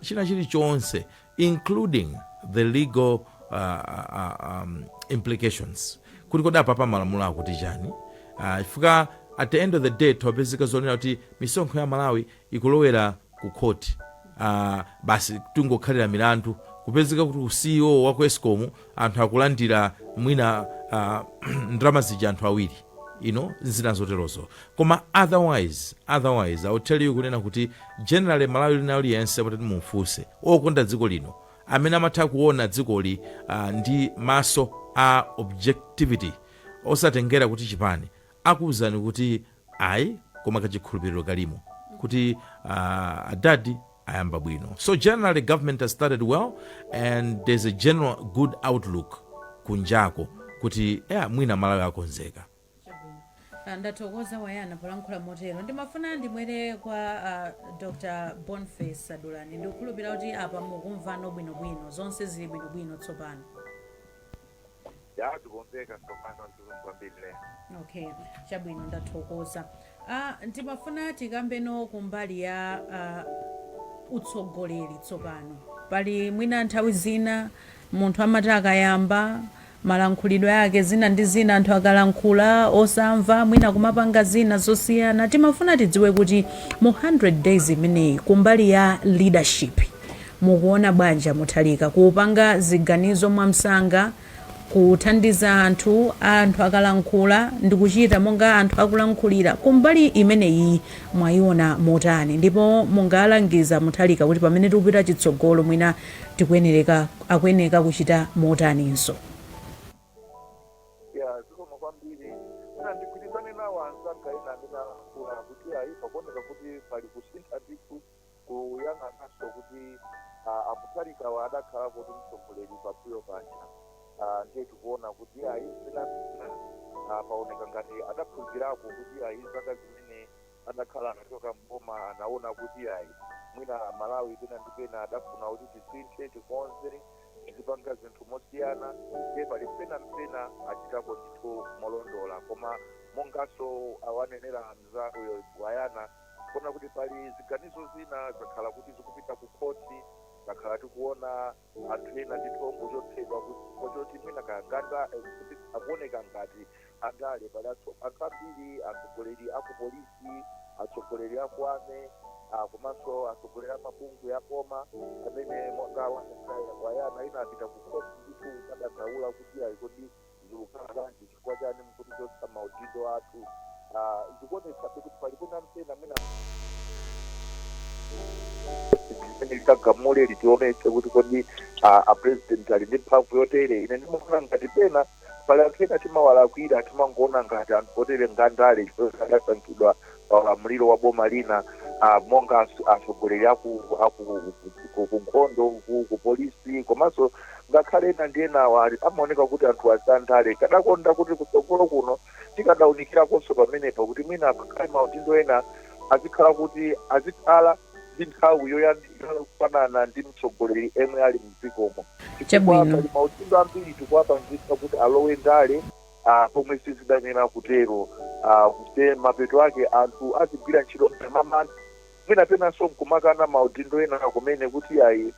china chilichonse including the legal implications kuti kodi apa malamulo akuti chani. Chifukwa at the end of the day topezeka zonena kuti misonkho ya Malawi ikulowera ku court basi tungokhalira milandu kupezeka kuti CEO wa Eskom anthu akulandira mwina ndalama zija anthu awiri zina zoterozo. Koma otherwise I will tell you kunena kuti generally Malawi lina aliyense kuti mumfunse okonda dziko lino amene amatha kuona dzikoli ndi maso a objectivity osatengera kuti chipani akuwuzani kuti koma kachikhulupiriro kalimo kuti adadi ayamba bwino. So generally government has started well and there's a general good outlook kunjako kuti mwina Malawi akonzeka. Ndathokoza wayana polankhula motero. Ndimafuna ndimwere kwa Dr. Boniface Sadulani. Ndikukhulupirira kuti apa mukumvano bwinobwino zonse zili bwinobwino tsopano. Tikumveka tsopano ndikumbambire. Okay, chabwino ndathokoza. Ndimafuna tikambeno kumbali ya utsogoleri tsopano. Pali mwina nthawi zina munthu amati akayamba malankhulidwe yake zina ndi zina anthu akalankhula osamva mwina kumapanga zina zosiyana. Timafuna tidziwe kuti mu 100 days imeneyi kumbali ya leadership mukuona bwanja Mutharika kupanga ziganizo mwamsanga kuthandiza anthu akalankhula ndi kuchita monga anthu akulankhulira kumbali imeneyi mwayiona motani ndipo mungalangiza Mutharika kuti pamene tikupita chitsogolo mwina akuyeneka kuchita motaninso. Zikoma kwambiri ndikutizane nawo anzanga ena amene akula kuti pakuoneka kuti pali kusintha ndithu kuyang'ananso kuti Mutharika adakhalapo kuti mtsogoleri pambuyo pacha. Ndiye tikuona kuti zina paoneka ngati adaphunzirapo kuti zaka zimene adakhala anachoka mboma anaona kuti mwina Malawi pena ndi pena adafuna kuti tisinthe tikonze tizipanga zinthu mosiyana. Ndiye pali pena achitapo ndithu molondola koma monganso awanenera mnzakuyo wayana kuona kuti pali ziganizo zina zakhala kuti zikupita ku khoti zakhala tikuona anthu ena ndithu ongochotsedwa kuti mwina kaganda kuti akuoneka ngati adale pali anthu ambiri atsogoleri aku polisi atsogoleri akwame komanso atsogoleri amabungwe akoma amene wayana inapita kukosi ndithu kadandaula kuti kodi zikukhala bwanji chifukwa chani mkuti zosa maudindo athu zikuonetsabe kuti palipena mpena amene likagamule litionetse kuti kodi apresident ali ndi mphamvu yotere. Ine ndimafuna ngati pena pali anthu ena timawalakwira timangoona ngati anthu otere ngandale chifukwa adasankhidwa ulamuliro wa boma lina monga atsogoleri ku nkhondo ku polisi komanso ngakhale ena ndi enawo amaoneka kuti anthu asandale. Kadakonda kuti kutsogolo kuno tikadaunikirakonso pamenepa kuti mwina akhale maudindo ena azikhala kuti azikhala ndi nthawi yofanana ndi mtsogoleri emwe ali mdzikomo. Chabwino maudindo ambiri tikuwapangisa kuti alowe ndale pomwe sizidanena kutero kuti mapeto ake anthu azigwira ntchito mamani mwina penanso nkumakana maudindo ena kumene kuti ayi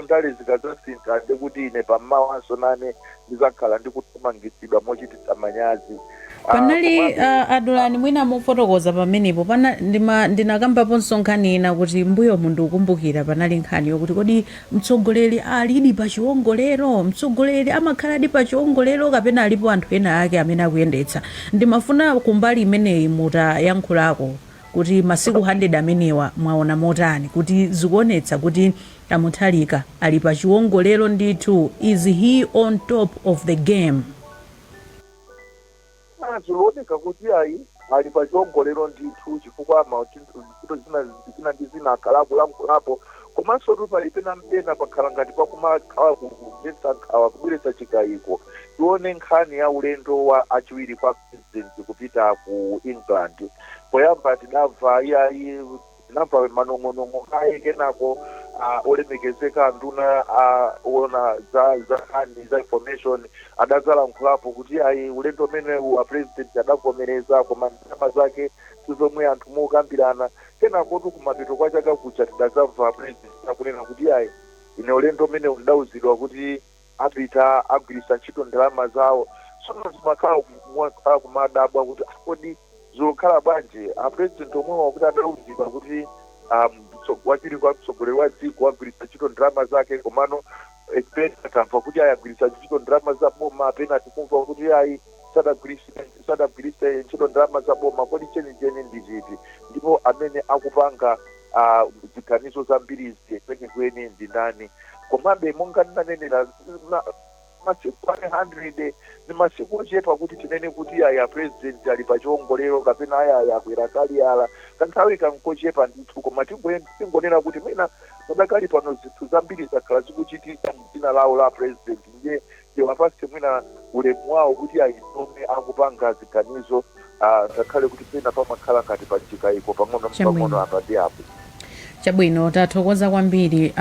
ndale zikazasintha ndi kuti ine pammawanso nane ndizakhala ndikuthamangisidwa mochititsa manyazi. panali adulani mwina mofotokoza pamenepo ndinakambaponso nkhani ina kuti mbuyo mundu ukumbukira panali nkhani yokuti kodi mtsogoleri alidi pa chiwongolero, mtsogoleri amakhaladi pa chiwongolero kapena alipo anthu ena ake amene akuyendetsa. Ndimafuna kumbali imeneyi mutayankhulako kuti masiku 100 amenewa mwaona motani kuti zikuonetsa kuti Mutharika ali pa chiwongolero ndithu. Is he on top of the game? Zikuoneka kuti ayi ali pa chiwongolero ndithu chifukwa maudindo zina ndi zina akalapo komanso tu palipena mpena pakhala ngati pakumakhala kuletsa nkhawa kubweretsa chikayiko. Tione nkhani ya ulendo wa achiwiri kwa president kupita ku England. Poyamba tinamva iyayi tinamva manong'onong'o ayi kenako olemekezeka nduna ona za information adazala nkhulapo kuti ayi ulendo umene wa president adavomereza koma ndalama zake sizomwe anthu mukambirana. Kenako tu kumapeto kwa chaka kucha tidazamva president akunena kuti ayi ine ulendo umene undauzidwa kuti apita agwiritsa ntchito ndalama zawo. Sono zimakhala kumadabwa kuti kodi zikukhala bwanji apresident omwewa kuti adauzidwa kuti wachiri kwa mtsogoleri wa dziko wagwiritsa ntchito ndalama zake komano pena tamva kuti ayagwiritsa ntchito ndalama za boma pena tikumva kuti ayi sadagwiritse ntchito ndalama za boma. Kodi chenicheni ndi chiti? Ndipo amene akupanga ziganizo zambirizi kwenikweni ndi ndani? Komabe monga ndinanenera masiku 100 ni masiku ochepa kuti tinene kuti aya president ali pa chiwongolero kapena aya akwera kaliyala kanthawi kankochepa ndithu. Koma tingonena kuti mwina padakali pano zinthu zambiri zakhala zikuchitika mdzina lawo la president ndiye tiwapase mwina ulemu wawo kuti ayitome akupanga ziganizo ngakhale kuti pena pamakhala ngati pa chikayiko pang'ono apa ndi apo. Chabwino tathokoza kwambiri.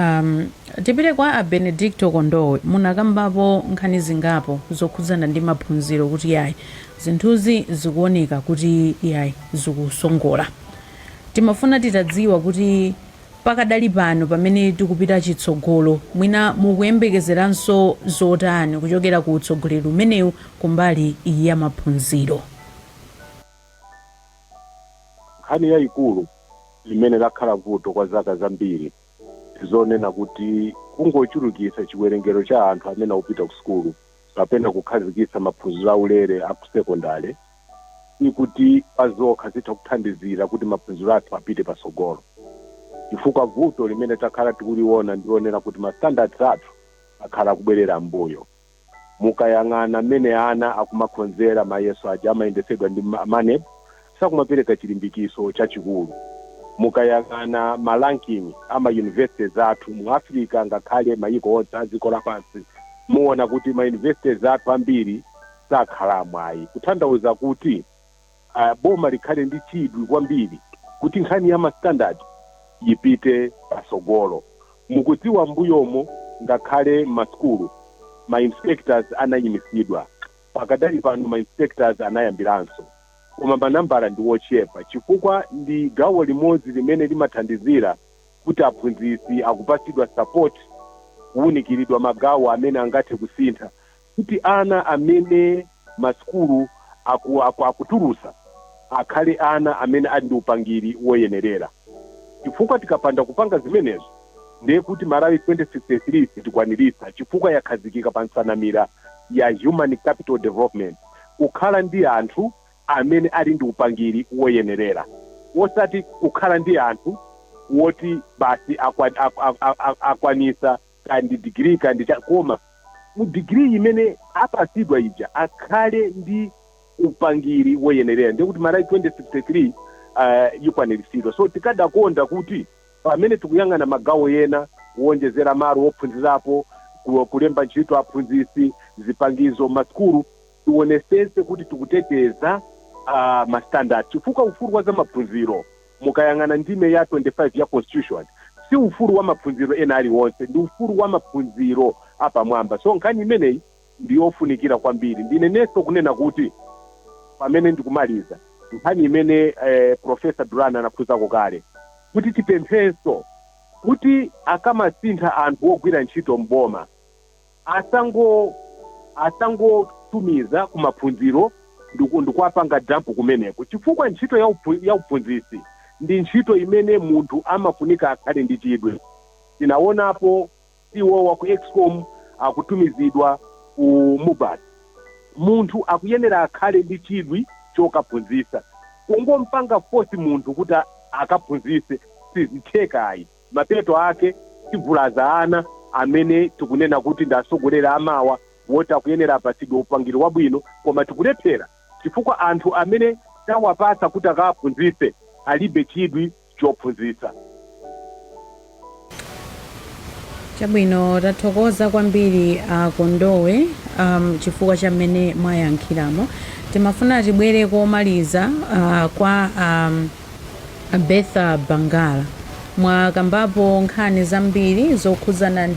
Tipite kwa Benedicto Kondowe. Munakambapo nkhani zingapo zokhudzana ndi maphunziro kuti yayi zinthuzi zikuoneka kuti yayi zikusongola. Timafuna titadziwa kuti pakadali pano pamene tikupita chitsogolo mwina mukuyembekezeranso zotani kuchokera ku utsogoleri umenewu kumbali ya maphunziro. Nkhani yayikulu limene lakhala vuto kwa zaka zambiri zonena kuti kungochulukitsa chiwerengero cha anthu amene akupita ku sukulu kapena kukhazikitsa maphunziro aulere a ku sekondale ikuti pazokha zitha kuthandizira kuti maphunziro athu apite pasogolo. Chifukwa vuto limene takhala tikuliona ndionera kuti ma standards athu akhala kubwerera mbuyo. Mukayang'ana mmene ana akumakhonzera mayeso aja amayendesedwa ndi manep sakumapereka chilimbikiso chachikulu. Mukayang'ana maranking ama universities athu mu Africa ngakhale mayiko onse aziko lapansi muona kuti ma universities athu ambiri sakhala mwayi kutanthauza kuti boma likhale ndi chidwi kwambiri kuti nkhani ya ma standard yipite pasogolo. Mukudziwa mbuyomo ngakhale maskulu ma inspectors anayimisidwa pakadali pano ma inspectors anayambiranso koma manambala ndi wochepa chifukwa ndi gawo limodzi limene limathandizira kuti aphunzitsi akupasidwa support kuwunikiridwa magawo amene angathe kusintha kuti ana amene maskulu akutulusa akhale ana amene ali ndi upangiri woyenerera. Chifukwa tikapanda kupanga zimenezo ndiye kuti Malawi 2063 sitikwanirisa, chifukwa yakhazikika pa nsanamira ya human capital development, kukhala ndi anthu amene ali ndi upangiri woyenerera, osati kukhala ndi anthu woti basi akwanisa kandi degree kandi koma mu degree imene apasidwa ija akhale ndi upangiri woyenerera. Ndiye kuti Malawi 2063 yikwaniritsidwa. So tikadakonda kuti pamene tikuyang'ana magawo ena kuwonjezera malo wophunzirapo, kulemba ntchito aphunzitsi, zipangizo masukulu, tionesese kuti tikuteteza mastandard, chifukwa ufulu wa za maphunziro mukayang'ana ndime ya 25 ya constitution si ufulu wa maphunziro ena aliwonse, ndi ufulu wa maphunziro apamwamba. So nkhani imeneyi ndiyofunikira kwambiri. Ndinenso kunena kuti pamene ndikumaliza nkhani imene Professor Durana anakhuzako kale, kuti tipemphenso kuti akamasintha anthu ogwira ntchito mboma asangotumiza ku maphunziro ndikuwapanga dampu kumeneko, chifukwa ntchito ya uphunzitsi ndi ntchito imene munthu amafunika akhale ndi chidwi. Tinaonapo CEO wa ku Excom akutumizidwa ku Mubad, munthu akuyenera akhale ndi chidwi chokaphunzitsa. Kungompanga force munthu kuti akaphunzitse sizithekayi, mapeto ake tivulaza ana amene tikunena kuti ndasogolera amawa woti akuyenera apasidwe upangiri wabwino, koma tikulephera chifukwa anthu amene tawapasa kuti akaphunzitse alibe chidwi chophunzitsa. Chabwino, tathokoza kwambiri Kondowe chifukwa chamene mwayankhiramo. Timafuna tibwere komaliza kwa Betha Bangala. Mwakambapo nkhani zambiri zokhuzana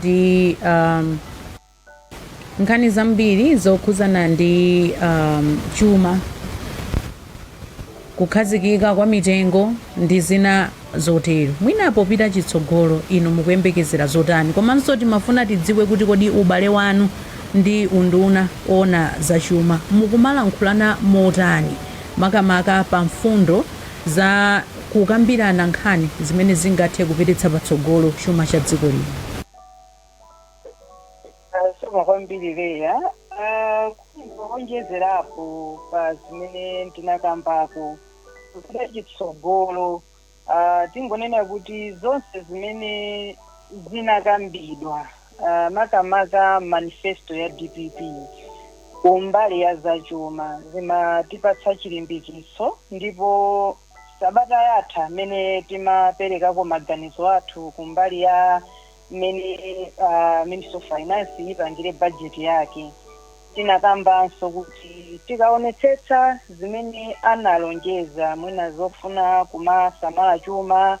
ndi chuma, kukhazikika kwa mitengo ndi zina zotero. Mwinapo pita chitsogolo inu mukuyembekezera zotani? Komanso timafuna tidziwe kuti kodi ubale wanu ndi unduna ona za chuma mukumalankhulana motani, makamaka pa mfundo za kukambirana nkhani zimene zingathe kupititsa patsogolo chuma cha dziko lino. Soma kwambiri leya kuonjezerapo pa zimene tinakambako kupita chitsogolo. Tingonena kuti zonse zimene zinakambidwa makamaka manifesto ya DPP kumbali ya zachuma zimatipatsa chilimbikiso, ndipo sabata yatha mene timaperekako maganizo athu kumbali ya mene Minister of Finance ipangire budget yake. Tinakambanso kuti tikaonetsetsa zimene analonjeza mwina zofuna kumasamala chuma,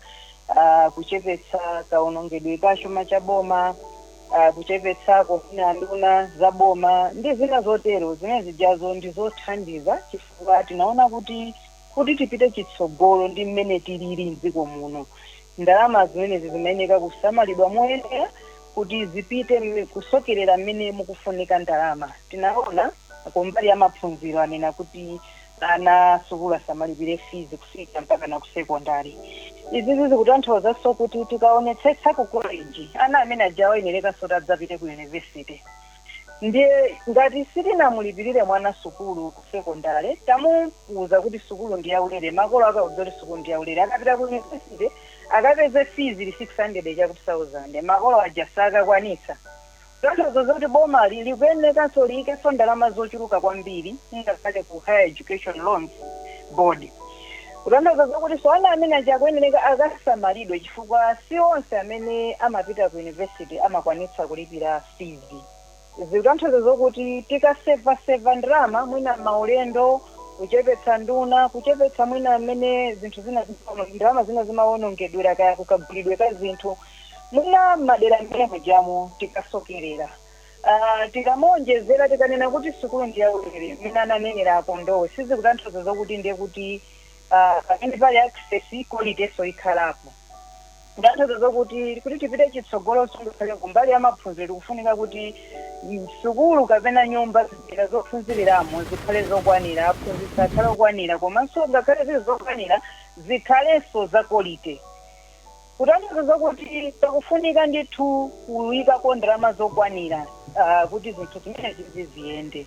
kuchepetsa kaonongedwe ka chuma cha boma, kuchepetsa kufuna nduna za boma ndi zina zotero. Zimene zijazo ndizothandiza chifukwa tinaona kuti tipite chitsogolo ndi mmene tilili mdziko muno. Ndalama zimene zimayeneka kusamalidwa moyenera kuti zipite kusokerera mmene mukufunika ndalama. Tinaona kumbali ya maphunziro anena kuti ana sukulu asamalipire fees kufika mpaka na ku secondary. Izi zikutanthauza so kuti tikaonetsetsa ku college ana amene ajawa inereka sota adzapite ku university. Ndiye ngati sitinamulipirire mwana sukulu ku secondary, tamuuza kuti sukulu ndi yaulere, makolo akauza kuti sukulu ndi yaulere, akapita ku university akapeze fees ili 600 cha 2000, makolo ajasaka kwanisa. Tanthauza kuti boma likuyeneka so liike so ndalama zochuluka kwambiri ngakale ku Higher Education Loans Board. Kutanthauza kuti so ana amene ajakuyeneka akasamalidwe chifukwa si onse amene amapita ku university amakwanitsa kulipira fees. Zikutanthauza kuti tikaseva ndalama mwina maulendo, kuchepetsa nduna, kuchepetsa mwina amene zinthu zina ndalama zina zimaonongedwera kaya kukagulidwe ka zinthu mwina madera amene jamo tikasokerera. Tikamonjezera tikanena kuti sukulu ndi yaulere mwina ananenera Kondowe, sizikutanthauza kuti ndiye kuti pamene pali access quality so ikhalapo. ndathokoza kuti tipite chitsogolo sungukhale kumbali ya maphunziro kufunika kuti sukulu kapena nyumba zipita zophunziriramo zikhale zokwanira, aphunzitsi akhale okwanira, komanso ngakhale zili zokwanira zikhalenso zakolite. Kutanthauza kuti pakufunika ndithu kuyikako ndalama zokwanira kuti zinthu zimene ziziyende.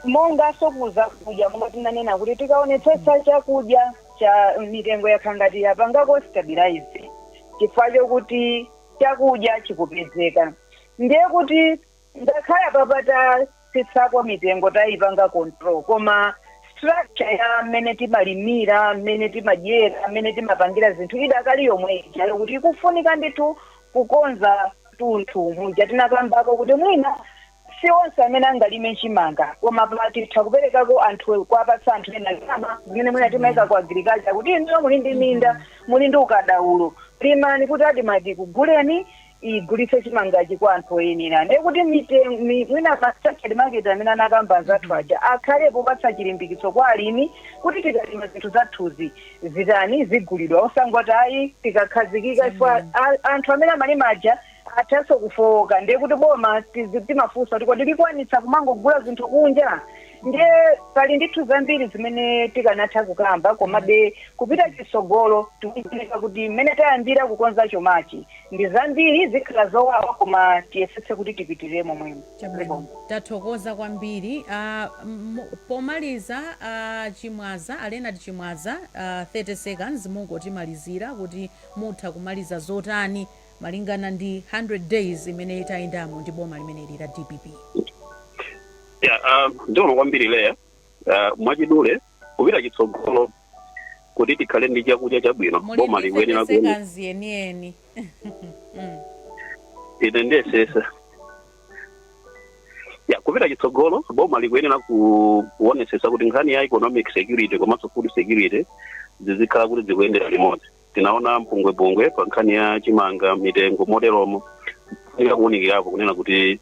Monga sokuza kudya monga tinanena kuti tikaonetsetsa chakudya cha mitengo yakhala ngati yapangako stabilize chifukwa chokuti chakudya chikupezeka. Ndiye kuti ngakhale papata titsako mitengo tayipanga control, koma structure ya mmene timalimira, mmene timadyera, mmene timapangira zinthu idakali yomwe ija kuti ikufunika ndithu kukonza tunthu muja tinakambako kuti mwina si onse amene angalime chimanga koma patitha kuperekako anthu kwapatsa anthu ena ndalama zimene mwina timayika ku agriculture kuti ino muli ndi minda, muli ndi ukadaulo, limani kuti adimati kuguleni igulitse chimangachi kwa anthu oyenera. Ndiye kuti mwina structured market amene anakamba zathu aja akhalepo patsa chilimbikitso kwa alimi kuti tikalima zinthu zathuzi zitani zigulidwa osangoti ayi tikakhazikika ifwa anthu amene amalima aja athaso kufowoka. Ndiye kuti boma timafunsa kuti kodi likwanitsa kumangogula zinthu kunja. Ndiye pali ndithu zambiri zimene tikanatha kukamba komabe kupita chitsogolo tikufunika kuti mmene tayambira kukonza chomachi ndi zambiri zikhala zowawa koma tiyesetse kuti tipitiremo mwene. Tathokoza kwambiri. Pomaliza Chimwaza Leonard Chimwaza 30 seconds mungotimalizira kuti mutha kumaliza zotani malingana ndi 100 days imene tayendamo ndi boma limene lila DPP. Ndiona kwambiri leya mwachidule kupita chitsogolo kuti tikhale ndi chakudya chabwino boma liwenera yeniyeni ine ndesesa kupita chitsogolo boma likuyenera kuonesesa kuti nkhani ya economic security komanso food security zizikhala kuti zikuyendera limodzi. Tinaona mpungwepungwe pa nkhani ya chimanga mitengo moteromo kuunikirapo kunena kuti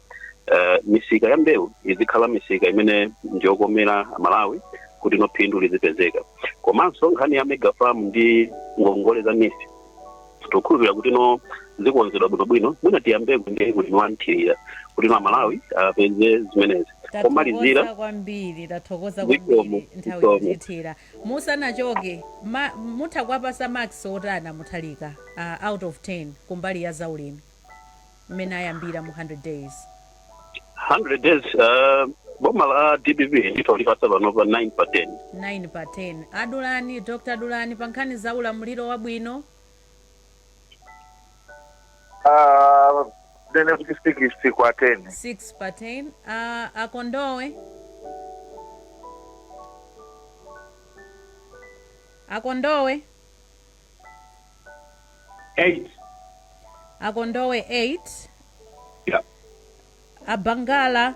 misika ya mbewu izikhala misika imene ndiyokomera Malawi kuti no phindu lizipezeka. Komanso nkhani ya mega farm ndi ngongole za misi tikukhulupirira kuti no zikonzedwa bwinobwino mwina tiyambeko ndi kuti niwanthirira kuti no Malawi apeze zimenezi. Komalizira kwambiri tathokoza kwambiri nthawi yotithira musanachoke mutha kwapasa max otana Mutharika out of 10 kumbali ya zaulimi mmene ayambira mu 100 days. 100 days boma la DPP nditolipasa panova 9 pa 10. 9 pa 10. Adulani Dr. Dulani pa nkhani za ulamuliro wabwino. Dene kuti 6 kwa 10. 6 pa 10. Akondowe. Akondowe 8. Akondowe 8. Yeah. Abangala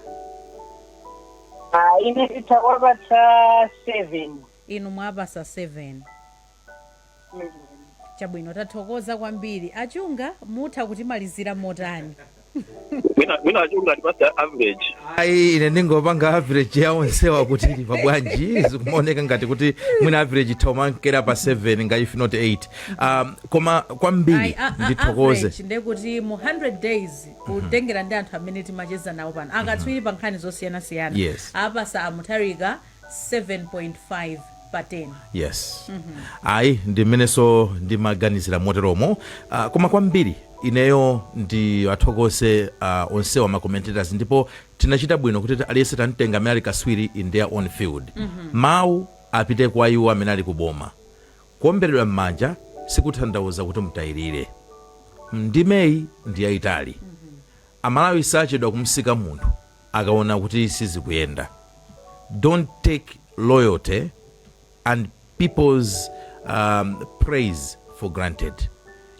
ine titawapatsa 7. inu mwapasa 7. Chabwino tathokoza kwambiri. Achunga mutha kutimalizira motani? Mina achunga tipasa average. Ayi ine ndingopanga average ya onsewa kuti ili pabwanji zikumoneka ngati kuti mwina average taumankera pa 7 nga if not 8. Koma kwambiri ndithokoze. Average ndekuti mu 100 days kutengera ndi anthu amene timacheza nawo pano akatswiri pa nkhani zosiyana-siyana. Yes. Apasa Mutharika 7.5 pa 10. Yes. Ayi ndimeneso ndimaganizira moteromo. Koma kwambiri ineyo ndi athokoze onsewa makomentators ndipo tinachita bwino kuti aliyese tantenga amene ali kaswiri in their own field. Mawu apite kwa iwo amene ali kuboma. Kuomberedwa m'manja sikutanthauza kuti mutayirire. Ndimeyi ndi yayitali. Amalawi sachedwa kumsika munthu akaona kuti sizikuyenda. Don't take loyalty and people's praise for granted.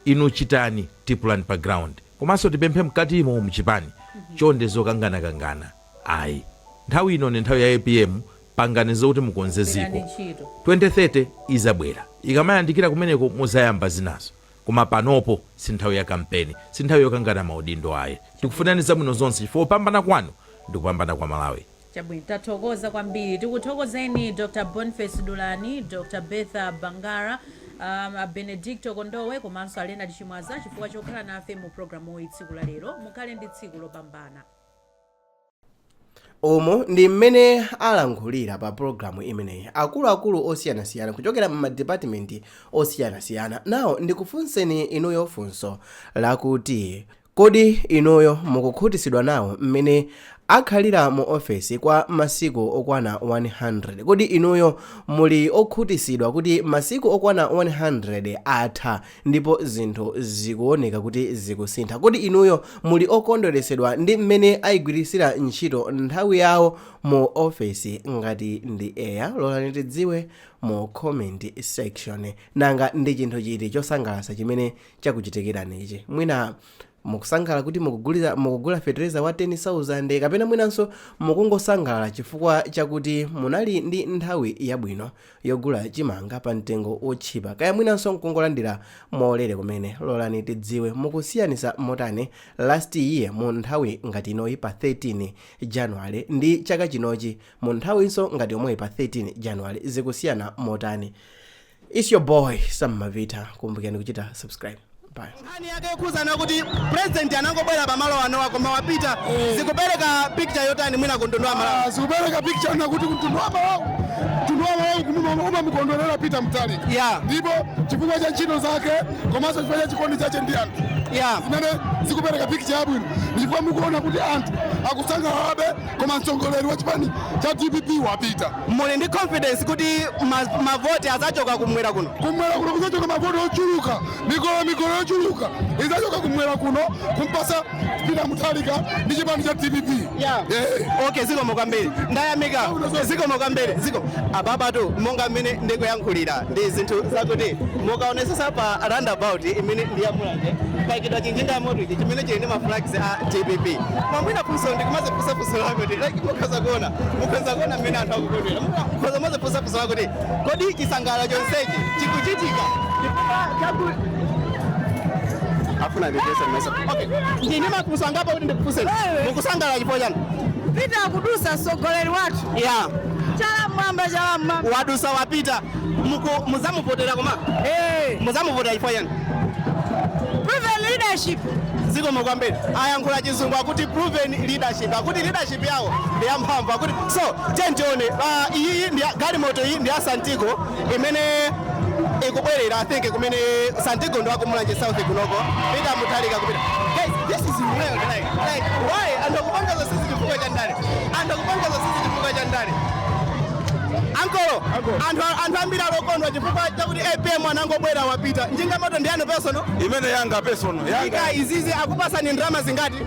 Inu chitani tipulani pa ground komanso tipemphe mkatimo muchipani chonde zokangana ayi nthawi ino ni nthawi ya APM panganizo kuti mukonze ziko 2030 izabwera ikamayandikira kumeneko muzayamba zinazo koma panopo si nthawi ya kampeni si nthawi yokangana maudindo ayi tikufunani zabwino zonse chifukwa kupambana kwanu ndikupambana kwa Malawi. Chabwino tathokoza kwambiri tikuthokozeni Dr. Boniface Dulani, Dr. Betha Bangara Benedicto Kondowe komanso Alena Chimwaza chifukwa chokhala nafe mu programu tsiku la lero. Mukhale ndi tsiku lopambana. Omo ndi mmene alankhulira pa programu imeneyi akuluakulu osiyanasiyana kuchokera mu department osiyanasiyana. Nawo ndikufunseni inuyo funso lakuti kodi inuyo mukukhutisidwa nawo mmene akhalira mu ofesi kwa masiku okwana 100. Kodi inuyo muli okhutisidwa kuti masiku okwana 100 atha ndipo zinthu zikuoneka kuti zikusintha? Kodi inuyo muli okondweresedwa ndi mmene ayigwirisira ntchito nthawi yawo mu ofesi ngati ndi eya? Lolani tidziwe mu comment section. Nanga ndi chinthu chiti chosangalatsa chimene chakuchitikiranichi? Mwina mukusangalala kuti mukugula fertilizer wa 10,000 kapena mwinanso mukungosangalala chifukwa chakuti munali ndi nthawi yabwino yogula chimanga pa mtengo otchipa, kaya mwinanso mkungolandira molere kumene? Lolani tidziwe mukusiyanisa motani last year mu nthawi ngati inoyi pa 13 January ndi chaka chinochi mu nthawinso ngati omweyi pa 13 January zikusiyana motani? It's your boy Sam Mavita. Kumbukeni kuchita subscribe. Nkhani yake yokhuzana kuti president anangobwera pamalo ano koma wapita zikupereka picture yotani mwina kundondowa Malawi. Zikupereka picture nakuti kundondowa Malawi kumuma mukondolera Peter Mutharika. Ndipo chifukwa cha ntchito zake komanso chifukwa cha chikondi chache ndi anthu. Zimene zikupereka picture yabwino ndipo mukuona kuti anthu akusangalalabe koma mtsogoleri wa chipani cha DPP wapita. Muli ndi confidence kuti mavoti azachoka kumwera kuno? Kumwera kuno kuzachoka mavoti ochuluka, mikolo ochuluka izachoka kumwera kuno kumpasa Peter Mutharika ndi chipani cha DPP. Okay, zikomo kwambiri. Ndayamika. Zikomo kwambiri. Ababatu monga mmene ndikuyankhulira ndi zinthu zakuti mukaonesesa pa roundabout imene ndiyamulanje paikidwa chinjinga ya moto ichi chimene chili ndi maflags a DPP. Mwina funso ndikumaze funso lakuti mukhoza kuona mmene anthu akukondwera. Mukhoza funso lakuti kodi chisangalalo chonsechi chikuchitika afuna ndipesa mesa. Okay, ndine mafunso angapo kuti ndikufunse mukusangalala chifukwa chani? Peter akudusa mtsogoleri wathu. Chala wadusa wapita muzamuvotera koma? Muzamuvotera chifukwa chani? Proven leadership. Zikomo kwambiri. Ayankhula chizungu akuti proven leadership, akuti leadership yawo ndi yamphamvu, akuti so tentione iyi ndi galimoto iyi ndi Santigo imene ikubwerera I think kumene Santigo ndo akumulanje South kunoko Peter Mutharika kupita. Guys, this is real like why andokupanga zosisi chifukwa cha ndani? Andokupanga zosisi chifukwa cha ndani? Ankolo, anthu ambiri alokondwa chifukwa chakuti APM anangobwera wapita. Njinga moto ndi anu personal? Imene yanga personal. Yanga izizi akupasani ndalama zingati?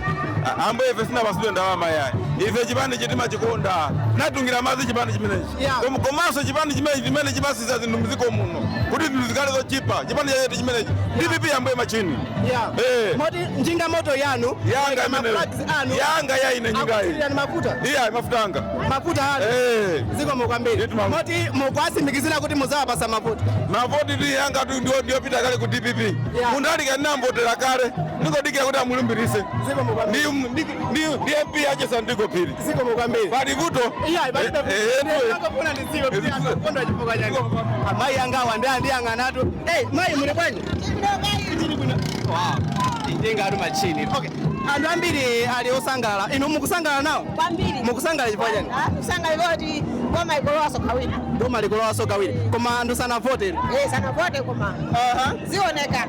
Ambo ife sina basudwe ndalama yayi. Ife chipande chitima chikonda. Natungira madzi chipande chimenechi. Komanso chipande chimene chimasiza zinthu muziko muno. Kuti zinthu zikale zochipa. Chipande chachetu chimenechi. DPP ambo machini. Moti njinga moto yanu? Yanga imeneyo. Yanga yaine njinga iyi. Ni mafuta? Iya, mafuta anga. Mafuta hano? Zikomo kwambiri. Moti mukwasimikizira kuti muzawapasa mafuta? Mafuta ndi yanga ndio pita kale ku DPP. Mundalika ndinambotera kale. Ndikodikira kuti amulumbirise. Zikomo kwambiri. Ndi MP yache Santigo Phiri. Zikomo kwambiri. Bali vuto. Iya, bali vuto. Ndakafuna ndiziwe kuti akondwa chifukwa chake. Amayi angawa ndi ang'anatu. Mayi muli bwanji? Njinga atu machini. Okay. Anthu ambiri ali osangalala. Inu mukusangalala nawo? Kwambiri. Mukusangalala chifukwa chani? Kusangalala kuti boma ikolowaso kawiri. Boma likolowaso kawiri. Koma anthu sanavote? Sanavote koma. Zioneka.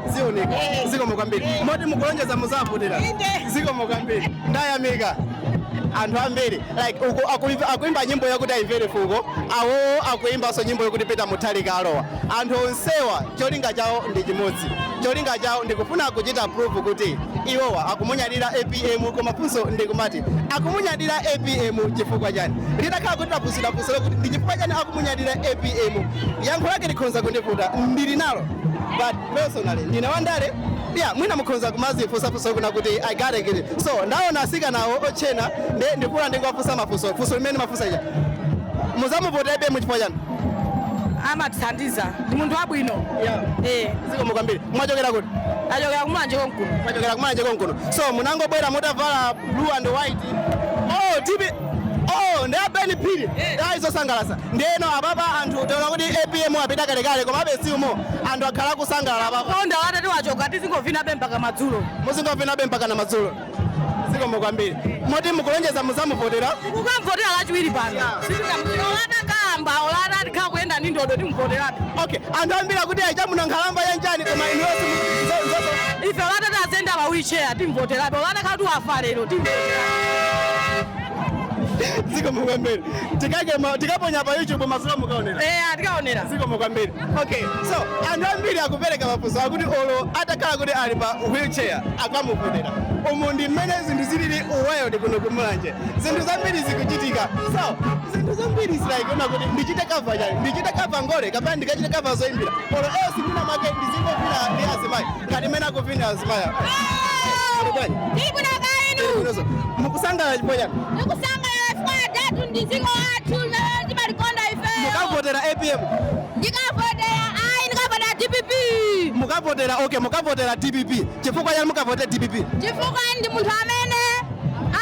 Zikomo kwambiri. Moti mukulonjeza muzavotera? Inde. Zikomo kwambiri. Ndayamika. Anthu ambiri like akuimba nyimbo yakuti ayimvere fuko, awo akuimbanso nyimbo yakuti Peter Mutharika alowa. Anthu onsewa cholinga chawo ndi chimodzi. Cholinga chawo ndikufuna kuchita proof kuti iwowa akumunyadira APM, koma funso ndikumati akumunyadira APM chifukwa chani? Litakhala kuti tafunsira kuti ndi chifukwa chani akumunyadira APM. Yankho lake likhonza kundivuta ndili nalo, but personally ndine wandale. Mwina mukhoza kumazifunsafunsa kuna kuti I gotta get it. So ndaona asikanawo ochena ndikula ndingowafunsa mafunso limene mafunsa ija. Muzamuvota APM chifukwa chani? Amatithandiza. Ndi munthu wabwino. Zikomo kwambiri. Mwachokera kuti? Achokera kumanje konkuno. Mwachokera kumanje konkuno. So munangobwera motavala blue and white. so ndi abeni phiri aizosangalasa ndeno ababa anthu taona kuti APM apita kalekale koma abesiumo anthu akhala kusangalala ababa onda watati wachoka tizingovina bemba kamadzulo muzingovina bemba kana madzulo zikomo kwambiri moti mukulonjeza muzamuvotera kukamvotera lachiwiri pano olata kamba olata tikhala kuyenda ndi ndodo timuvoterapi okay anthu ambira kuti aichamuna nkhalamba yanjani koma inyosi ife olata tazenda pa wheelchair timuvoterapi olata khala tiwafa lero timuvoterapi zikomo kwambiri tikaponya pa YouTube masulo mukaonera tikaonera zikomo kwambiri okay so anthu ambiri akupereka mafunso akuti olo atakhala kuti ali pa wheelchair akamuvotera umu ndi mmene zinthu zilili wild kuno kumulanje zinthu zambiri zikuchitika so zinthu zambiri zilaiona kuti ndichite kava chani ndichite kava ngole kapena ndikachite kava zoimbira olo sindina make ndizingopira ndi azimayi ngati mmene akuvina azimayi mukusangala chiponya Datu ndizingo watu na jibalikonda ife. Mukavotera APM. Nikavotera DPP. Mukavotera DPP. Chifukwa yani mukavotera DPP? Chifukwa ndi munthu amene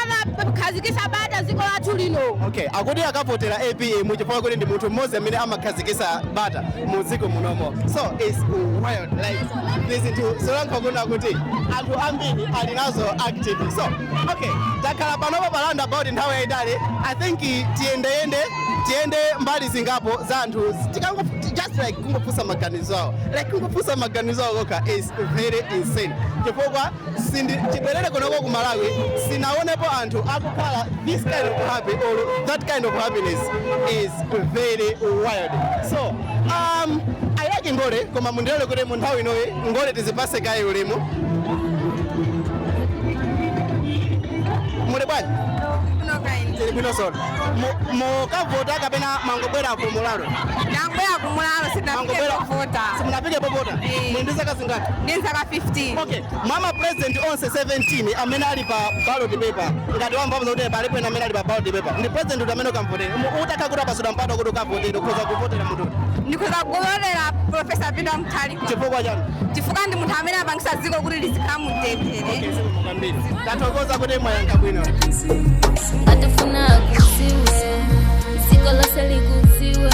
amakhazikisa bata ziko lathu lino. Okay, akuti akavotera APM chifukwa kuti ndi munthu mmodzi amene amakhazikisa bata mu dziko munomo. So it's wild like this to solanka kuna kuti anthu ambiri ali nazo active. So okay, takhala panopa palanda about nthawi yayitali. I think tiende mbali zingapo za anthu just like kungopusa maganizo awo like kungopusa maganizo awo koka is very insane chifukwa chibwerere kunoko ku Malawi sinaonepo anthu akukhala this kind of happy or that kind of happiness is very wild. So I like ngole koma mundilole kuti mu nthawi inoyi ngole tizipase kaye ulemu mule bwanji Binoson. Mukavota kapena mangobwera kumulalo. Nangobwera kumulalo sinapike vota. Simunapike vota. Mwindiza kazingati? Ndinzaka 15. Okay. Mama president onse 17 amene ali pa ballot paper. Ngati wamba kuti palipo ena amene ali pa ballot paper. Ndi president amene ukamvotera. Utakha kuti apasuda mpata kuti ukavotera ukhoza kuvotera munthu. Ndikhoza kuvotera Professor Peter Mutharika. Chifukwa chani? Chifukwa ndi munthu amene apangisa dziko kuti lizikhala mumtendere. Okay, simukambi. Tathokoza kuti mwayankha bwino. Atafuna kusiwe, siko lose likusiwe.